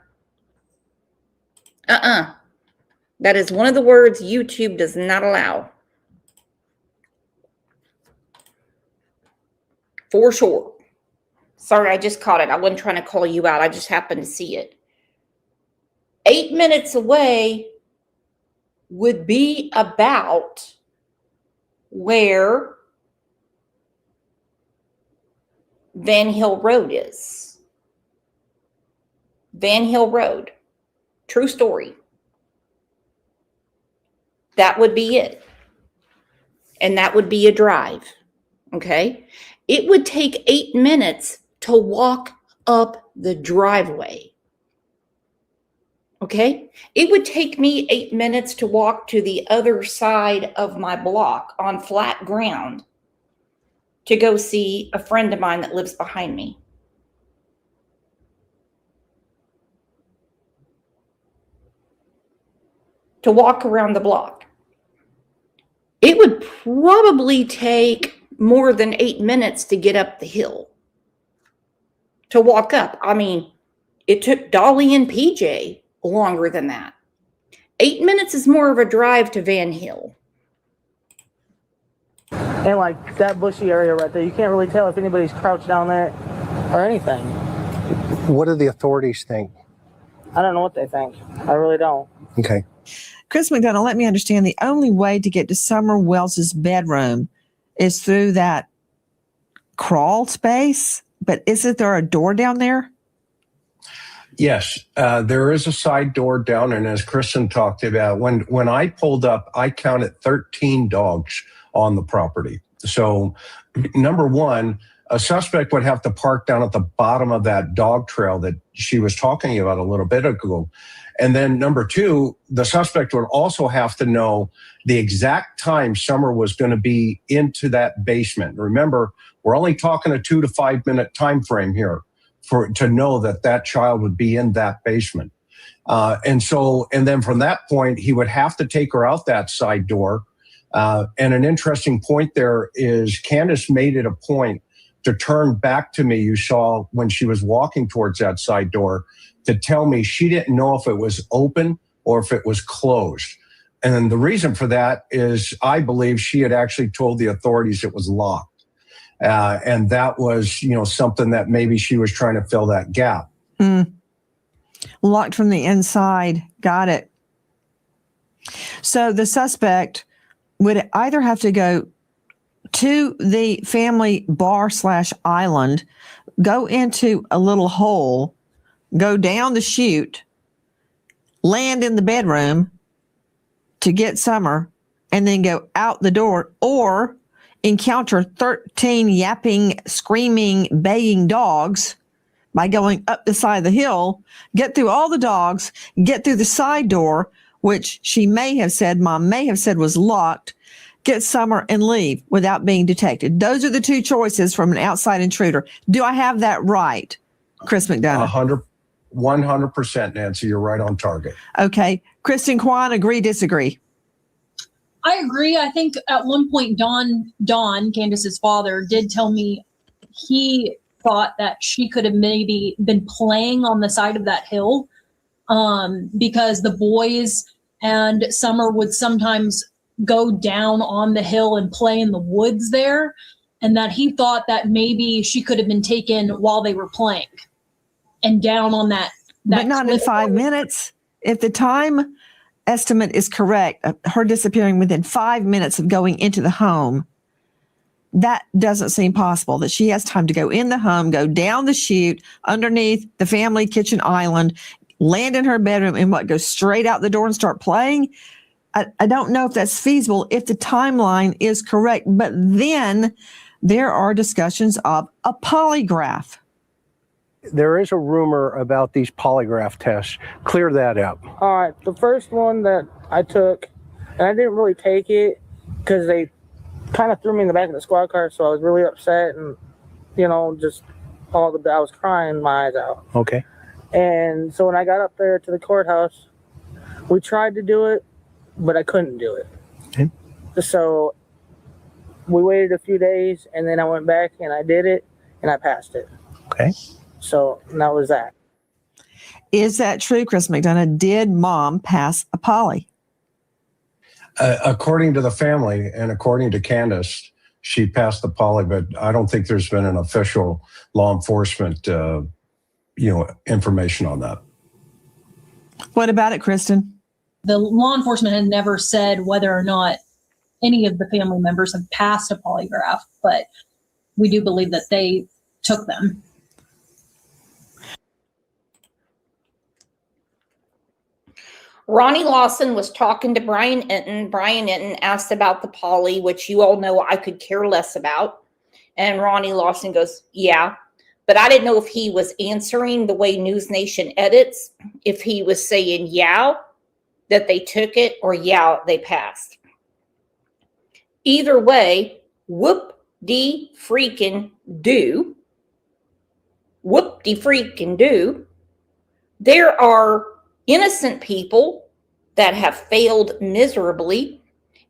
That is one of the words YouTube does not allow. For sure. Sorry, I just caught it. I wasn't trying to call you out. I just happened to see it. 8 minutes away would be about where Van Hill Road is. Van Hill Road. True story. That would be it. And that would be a drive. Okay? It would take 8 minutes to walk up the driveway. Okay? It would take me 8 minutes to walk to the other side of my block on flat ground to go see a friend of mine that lives behind me. To walk around the block. It would probably take more than 8 minutes to get up the hill. To walk up. I mean, it took Dolly and PJ longer than that. 8 minutes is more of a drive to Van Hill.
And that bushy area right there, you can't really tell if anybody's crouched down there or anything.
What do the authorities think?
I don't know what they think. I really don't.
Okay.
Chris McDonough, let me understand. The only way to get to Summer Wells's bedroom is through that crawl space, but isn't there a door down there?
Yes, there is a side door down, and as Kristen talked about, when I pulled up, I counted 13 dogs on the property. So, number one, a suspect would have to park down at the bottom of that dog trail that she was talking about a little bit ago. And then number two, the suspect would also have to know the exact time Summer was going to be into that basement. Remember, we're only talking a 2 to 5 minute time frame here to know that child would be in that basement. And then from that point, he would have to take her out that side door. And an interesting point there is Candace made it a point to turn back to me, you saw when she was walking towards that side door, to tell me she didn't know if it was open or if it was closed. And the reason for that is I believe she had actually told the authorities it was locked. And that was, something that maybe she was trying to fill that gap.
Locked from the inside. Got it. So the suspect would either have to go to the family bar/island, go into a little hole, go down the chute, land in the bedroom to get Summer, and then go out the door, or encounter 13 yapping, screaming, baying dogs by going up the side of the hill, get through all the dogs, get through the side door, which Mom may have said was locked, get Summer and leave without being detected. Those are the two choices from an outside intruder. Do I have that right, Chris McDonough?
100%, Nancy. You're right on target.
Okay. Kristen Kwan, agree, disagree?
I agree. I think at one point, Don, Candace's father, did tell me he thought that she could have maybe been playing on the side of that hill because the boys and Summer would sometimes go down on the hill and play in the woods there, and that he thought that maybe she could have been taken while they were playing and down on that
but not in 5 minutes. If the time estimate is correct, her disappearing within 5 minutes of going into the home, that doesn't seem possible, that she has time to go in the home, go down the chute, underneath the family kitchen island, land in her bedroom, and go straight out the door and start playing. I don't know if that's feasible if the timeline is correct. But then there are discussions of a polygraph.
There is a rumor about these polygraph tests. Clear that up.
All right, the first one that I took, and I didn't really take it because they kind of threw me in the back of the squad car, so I was really upset and, just I was crying my eyes out.
Okay.
And so when I got up there to the courthouse, we tried to do it, but I couldn't do it.
Okay.
So we waited a few days, and then I went back and I did it, and I passed it.
Okay.
So that was that.
Is that true, Chris McDonough? Did Mom pass a poly?
According to the family and according to Candace, she passed the poly, but I don't think there's been an official law enforcement, information on that.
What about it, Kristen?
The law enforcement had never said whether or not any of the family members have passed a polygraph, but we do believe that they took them.
Ronnie Lawson was talking to Brian Enton. Brian Enton asked about the poly, which you all know I could care less about. And Ronnie Lawson goes, yeah, but I didn't know if he was answering the way News Nation edits, if he was saying, yeah, that they took it, or yeah, they passed. Either way, whoop-de-freaking-do. Whoop-de-freaking-do. There are innocent people that have failed miserably,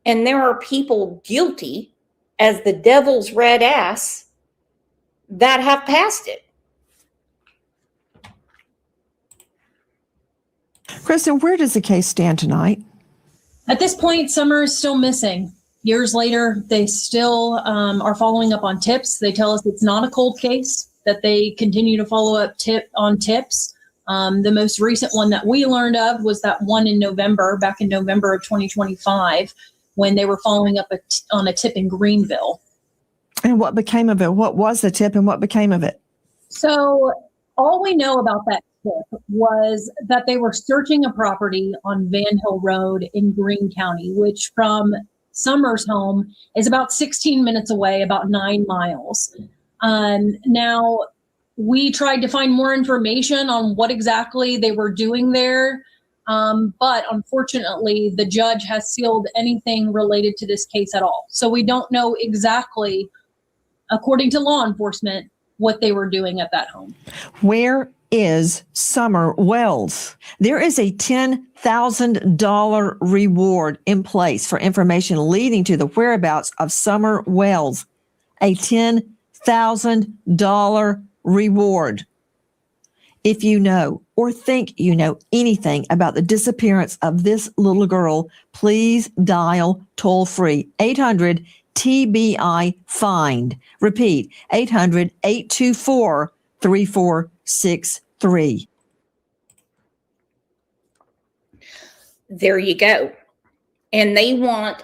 and there are people guilty as the devil's red ass that have passed it.
Kristen, where does the case stand tonight?
At this point, Summer is still missing. Years later, they still are following up on tips. They tell us it's not a cold case, that they continue to follow up on tips. The most recent one that we learned of was that one back in November of 2025, when they were following up on a tip in Greenville.
And what became of it? What was the tip and what became of it?
So all we know about that tip was that they were searching a property on Van Hill Road in Greene County, which from Summer's home is about 16 minutes away, about 9 miles. Now, we tried to find more information on what exactly they were doing there, but unfortunately, the judge has sealed anything related to this case at all. So we don't know exactly, according to law enforcement, what they were doing at that home.
Where is Summer Wells? There is a $10,000 reward in place for information leading to the whereabouts of Summer Wells. A $10,000 reward. If you know or think you know anything about the disappearance of this little girl, please dial toll-free 800-TBI-FIND. Repeat, 800-824-3463.
There you go. and they want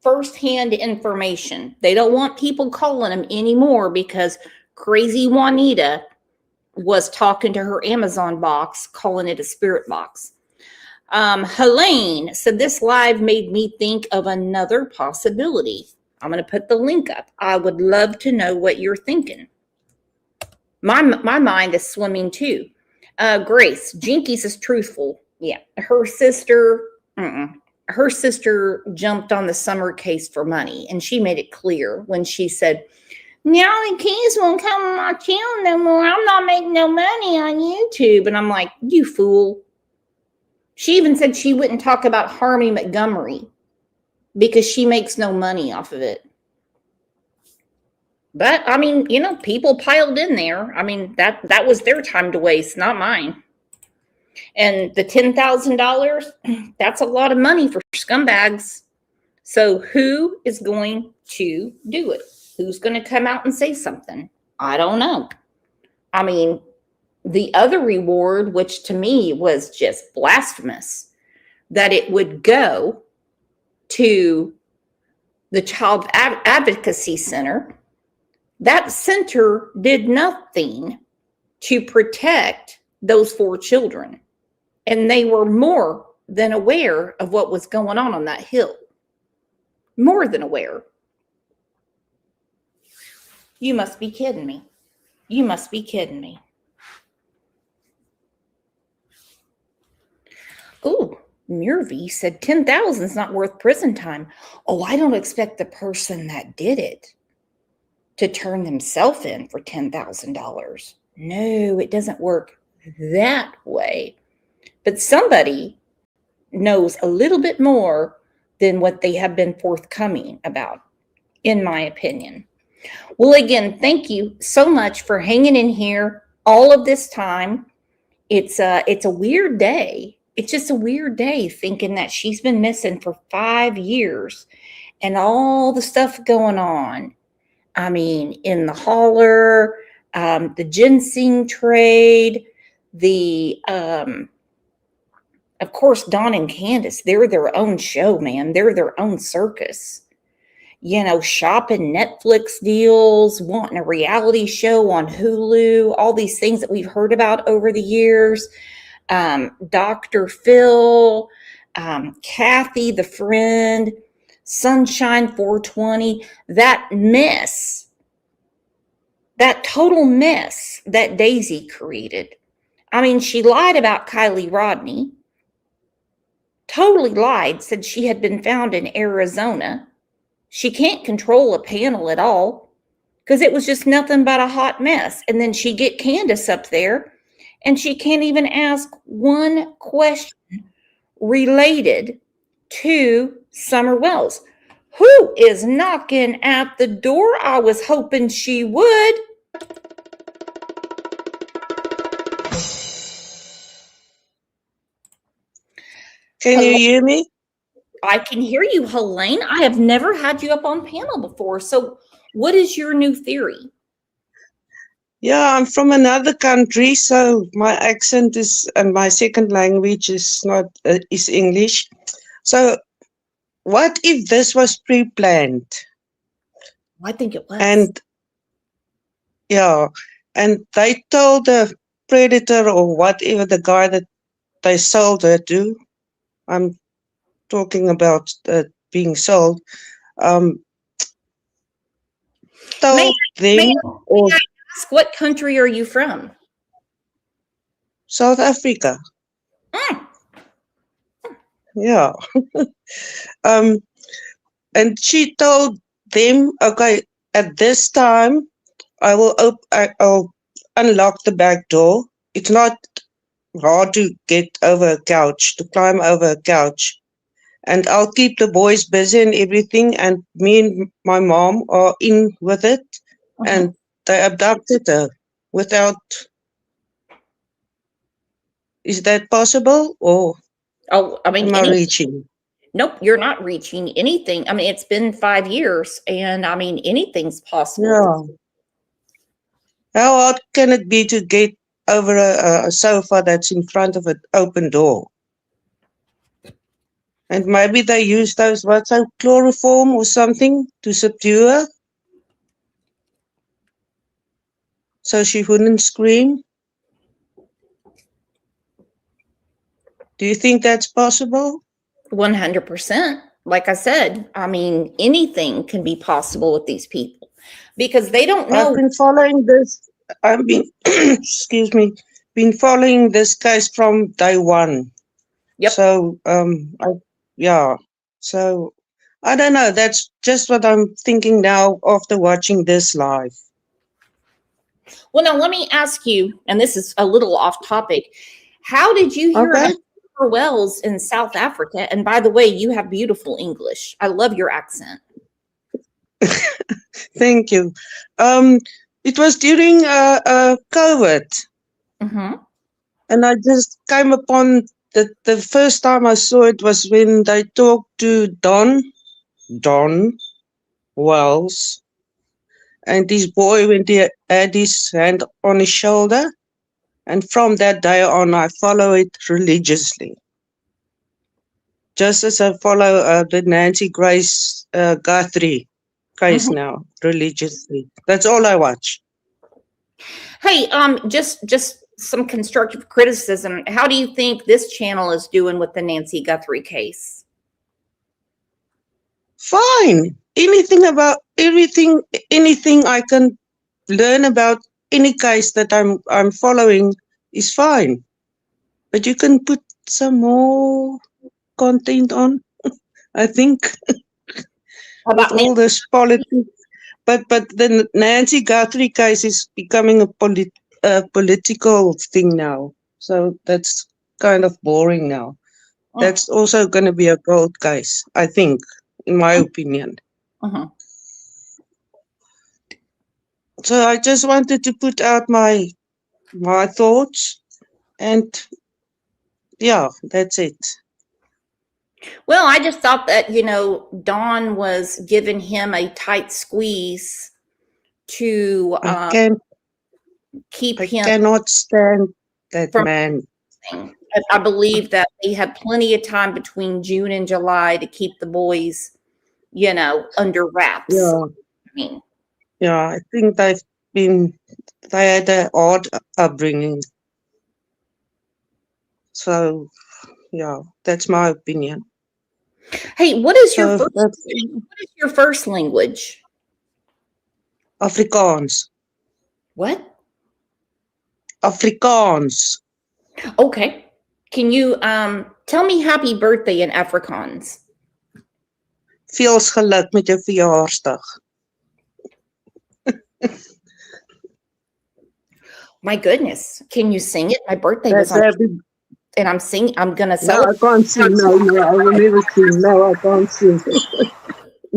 firsthand information. They don't want people calling them anymore because crazy Juanita was talking to her Amazon box, calling it a spirit box. Helene said, this live made me think of another possibility. I'm going to put the link up. I would love to know what you're thinking. My mind is swimming too. Grace, Jinkies is truthful. Yeah. Her sister jumped on the Summer case for money, and she made it clear when she said, now the kids won't come on my channel no more. I'm not making no money on YouTube. And I'm like, you fool. She even said she wouldn't talk about Harmony Montgomery because she makes no money off of it. But I mean, you know, people piled in there. I mean, that was their time to waste, not mine. And the $10,000, that's a lot of money for scumbags. So who is going to do it? Who's going to come out and say something? I don't know. I mean, the other reward, which to me was just blasphemous, that it would go to the Child Advocacy Center. That center did nothing to protect those 4 children. And they were more than aware of what was going on that hill. More than aware. You must be kidding me. You must be kidding me. Ooh, Murvy said 10,000 is not worth prison time. Oh, I don't expect the person that did it to turn themselves in for $10,000. No, it doesn't work that way. But somebody knows a little bit more than what they have been forthcoming about, in my opinion. Well, again, thank you so much for hanging in here all of this time. It's a weird day. It's just a weird day thinking that she's been missing for 5 years and all the stuff going on. I mean, in the holler, the ginseng trade, of course, Dawn and Candace, they're their own show, man. They're their own circus. You know, shopping Netflix deals, wanting a reality show on Hulu, all these things that we've heard about over the years. Dr. Phil, Kathy, the friend, Sunshine 420, that mess, that total mess that Daisy created. I mean, she lied about Kylie Rodney, totally lied, said she had been found in Arizona. She can't control a panel at all because it was just nothing but a hot mess. And then she get Candace up there and she can't even ask one question related to Summer Wells. Who is knocking at the door? I was hoping she would.
Can you hear me?
I can hear you, Helene. I have never had you up on panel before. So what is your new theory?
Yeah, I'm from another country, so my accent is, and my second language is not is English. So what if this was pre-planned?
I think it was.
And yeah, and they told the predator or whatever, the guy that they sold her to, I'm talking about being sold, told them, or
may I ask, what country are you from?
South Africa. Yeah. And she told them, okay, at this time, I'll unlock the back door. It's not hard to get over a couch, to climb over a couch. And I'll keep the boys busy and everything. And me and my mom are in with it. And they abducted her without. Is that possible? Or
I mean,
am I reaching?
Nope, you're not reaching anything. I mean, it's been 5 years, and I mean, anything's possible.
Yeah. How hard can it be to get over a sofa that's in front of an open door? And maybe they use those, what's that, chloroform or something to subdue her so she wouldn't scream. Do you think that's possible?
100%. Like I said, I mean, anything can be possible with these people because they don't know.
I've been following this. I've been, excuse me, been following this case from day one.
Yep.
So, yeah. So, I don't know. That's just what I'm thinking now after watching this live.
Well, now let me ask you, and this is a little off topic. How did you hear about Summer Wells in South Africa? And by the way, you have beautiful English. I love your accent.
Thank you. It was during COVID.
Mm-hmm.
And I just came upon the first time I saw it was when they talked to Don Wells, and this boy when he had his hand on his shoulder, and from that day on I follow it religiously. Just as I follow the Nancy Grace Guthrie case now religiously. That's all I watch.
Hey, just some constructive criticism. How do you think this channel is doing with the Nancy Guthrie case?
Fine. Anything I can learn about any case that I'm following is fine. But you can put some more content on, I think. With all this politics. But the Nancy Guthrie case is becoming a political thing now. So that's kind of boring now. That's also going to be a cold case, I think, in my opinion. So I just wanted to put out my thoughts, and yeah, that's it.
Well, I just thought that, Dawn was giving him a tight squeeze to keep him.
I cannot stand that man.
I believe that they had plenty of time between June and July to keep the boys, under wraps.
Yeah. Yeah, I think they had an odd upbringing. So, yeah, that's my opinion.
Hey, what is your first language?
Afrikaans.
What?
Afrikaans.
Okay. Can you tell me happy birthday in Afrikaans?
Veel geluk met jou verjaarsdag.
My goodness. Can you sing it? My birthday was on, and I'm going to
No, I
celebrate.
can't sing. No, I will never sing. No, I can't sing.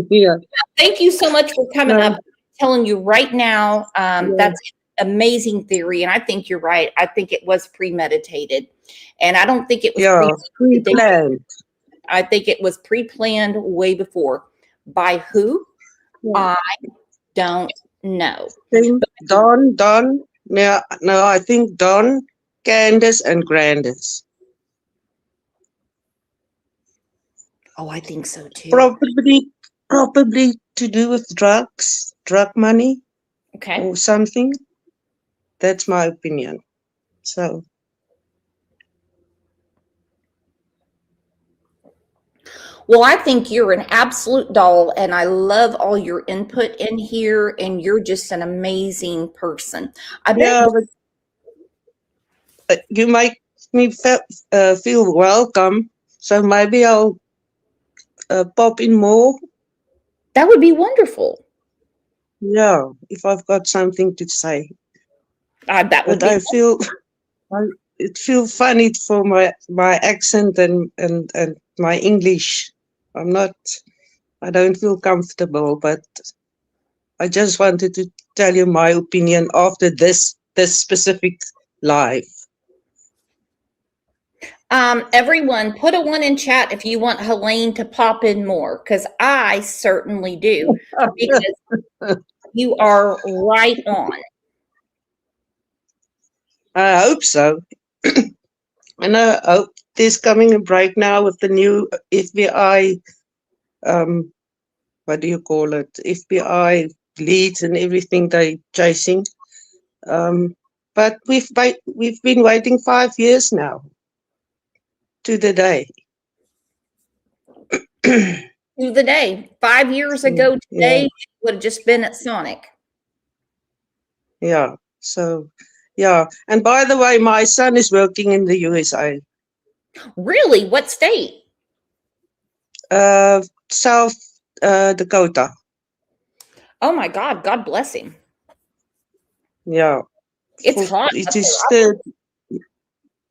Yeah.
Thank you so much for coming up. I'm telling you right now, that's an amazing theory. And I think you're right. I think it was premeditated. And I don't think it was
pre-planned.
I think it was pre-planned way before. By who? I don't know.
Don. No, I think Don, Candace, and Grandis.
Oh, I think so too.
Probably to do with drugs, drug money, or something. That's my opinion. So.
Well, I think you're an absolute doll, and I love all your input in here, and you're just an amazing person.
You make me feel welcome, so maybe I'll pop in more.
That would be wonderful.
Yeah, if I've got something to say.
That would
but I feel it feels funny for my accent and my English. I don't feel comfortable, but I just wanted to tell you my opinion after this specific live.
Everyone, put a 1 in chat if you want Helene to pop in more, because I certainly do, because you are right on.
I hope so. And I hope there's coming a break now with the new FBI, what do you call it? FBI leads and everything they chasing. But we've been waiting 5 years now to the day.
To the day. 5 years ago
Yeah,
today, it would have just been at Sonic.
yeah. So, yeah. And by the way, my son is working in the USA.
Really? What state?
South Dakota.
Oh my God. God bless him.
Yeah.
It's hot.
It is third.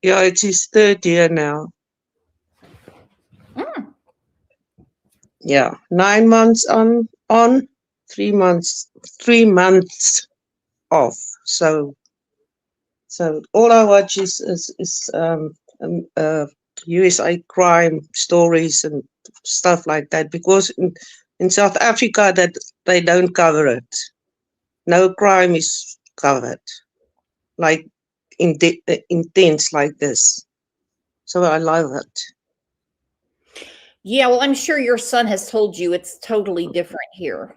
Yeah, it's his third year now. Yeah, 9 months on, 3 months off. So all I watch is USA crime stories and stuff like that, because in South Africa that they don't cover it. No crime is covered like intense like this. So I love it.
Yeah, well, I'm sure your son has told you it's totally different here.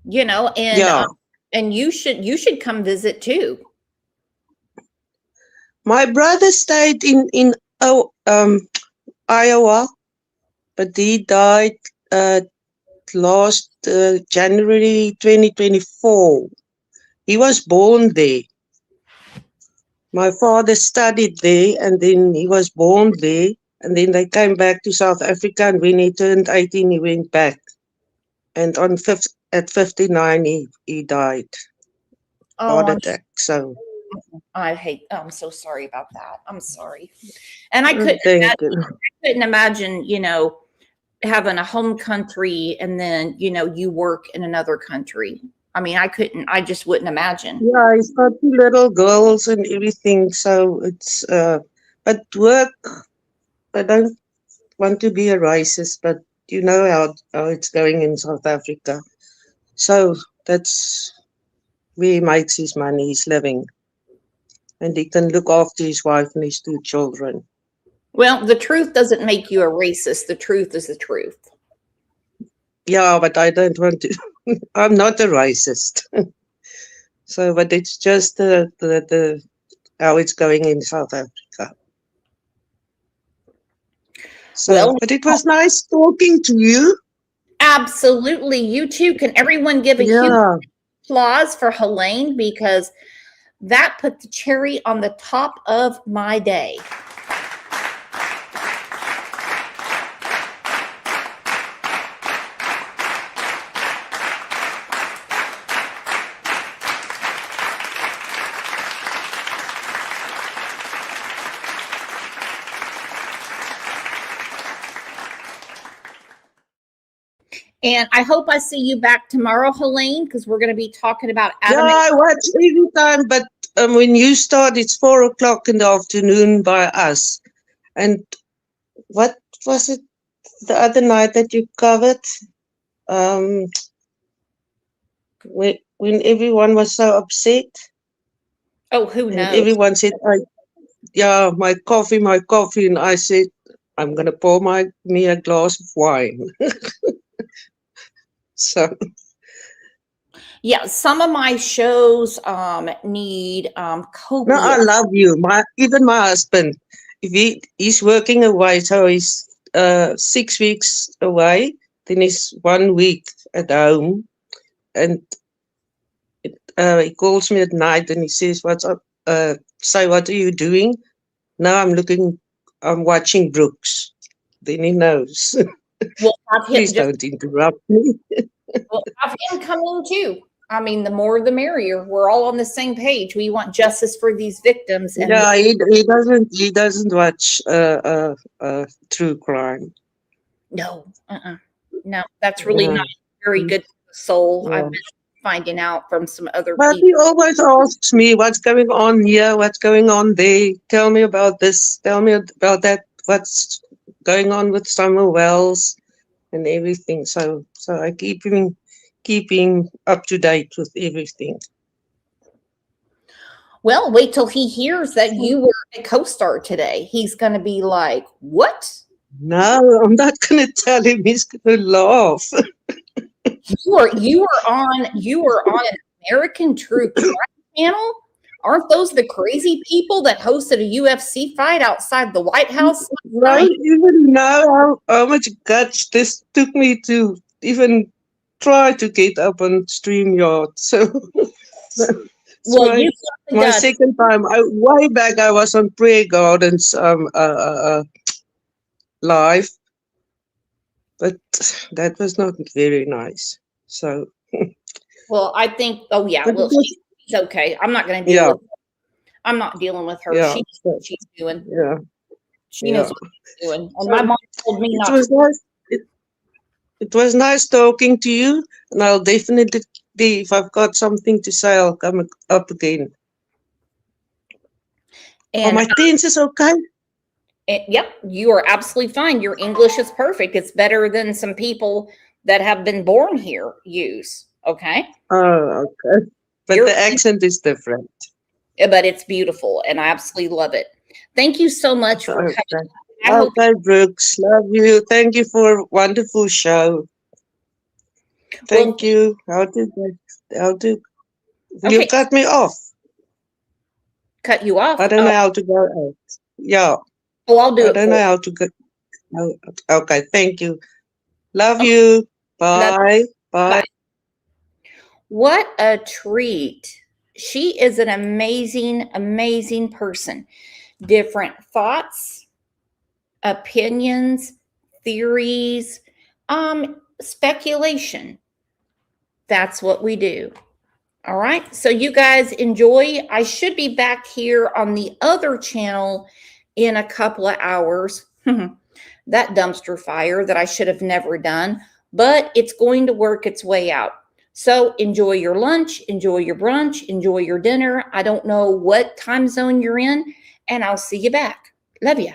You know,
Yeah.
And you should come visit too.
My brother stayed in Iowa, but he died last January 2024. He was born there. My father studied there, and then he was born there, and then they came back to South Africa, and when he turned 18, he went back. And at 59, he died.
Oh,
Heart attack. So
I'm so sorry about that. I'm sorry. And I
thank you.
couldn't imagine, you know, having a home country and then, you know, you work in another country. I mean, I just wouldn't imagine.
Yeah, he's got 2 little girls and everything. So it's, but work, I don't want to be a racist, but you know how it's going in South Africa. So that's where he makes his money, he's living. And he can look after his wife and his 2 children.
Well, the truth doesn't make you a racist. The truth is the truth.
Yeah, but I don't want to. I'm not a racist. So, but it's just the how it's going in South Africa. So,
Well,
but it was nice talking to you.
Absolutely. You too. Can everyone give a huge applause for Helene, because that put the cherry on the top of my day. And I hope I see you back tomorrow, Helene, because we're going to be talking about Adam.
Yeah, I watch every time, but when you start, it's 4:00 in the afternoon by us. And what was it the other night that you covered? When everyone was so upset.
Oh, who
and
knows?
Everyone said, yeah, my coffee. And I said, I'm going to pour me a glass of wine. So.
Yeah, some of my shows need copious.
No, I love you. Even my husband, if he's working away, so he's 6 weeks away, then he's 1 week at home, and he calls me at night and he says, "What's up? Say, what are you doing?" Now I'm watching Brooks. Then he knows.
Well,
Please don't interrupt me.
Well, have him come in too. I mean, the more the merrier. We're all on the same page. We want justice for these victims. And
Yeah, he doesn't watch true crime.
No, no, that's really not very good for the soul.
Yeah.
I've been finding out from some other
But
people.
he always asks me, what's going on here? What's going on there? Tell me about this. Tell me about that. What's going on with Summer Wells and everything. So I keep him up to date with everything.
Well, wait till he hears that you were a co-star today. He's going to be like, "What?
No, I'm not going to tell him. He's going to laugh.
You were on an American True Crime channel? Aren't those the crazy people that hosted a UFC fight outside the White House?
I don't even know how much guts this took me to even try to get up on StreamYard. So,
Well, you
my second time, way back, I was on Prayer Gardens live, but that was not very nice. So,
well, I think. Oh yeah.
But
Well,
because-
she's okay. I'm not going to deal
Yeah.
with. I'm not dealing with her.
Yeah.
She knows what she's doing.
yeah.
She knows
Yeah.
what she's doing. And
So,
my mom told me
It
not
was
to.
nice. It was nice talking to you, and I'll definitely, if I've got something to say, I'll come up again. Are
And
my tenses okay?
yep, you are absolutely fine. Your English is perfect. It's better than some people that have been born here use. Okay.
Oh, okay. But the accent is different.
But it's beautiful, and I absolutely love it. Thank you so much for
Okay.
coming. I hope
Okay, Brooks. Love you. Thank you for a wonderful show. Thank you. How do you
Okay.
cut me off?
Cut you off.
I don't know how to go out. Yeah.
Oh, I'll do
I
it
don't
for
know
you.
how to go. Okay. Thank you. Love you. Bye. Bye.
What a treat. She is an amazing, amazing person. Different thoughts, opinions, theories, speculation. That's what we do. All right. So you guys enjoy. I should be back here on the other channel in a couple of hours. That dumpster fire that I should have never done, but it's going to work its way out. So enjoy your lunch, enjoy your brunch, enjoy your dinner. I don't know what time zone you're in, and I'll see you back. Love you.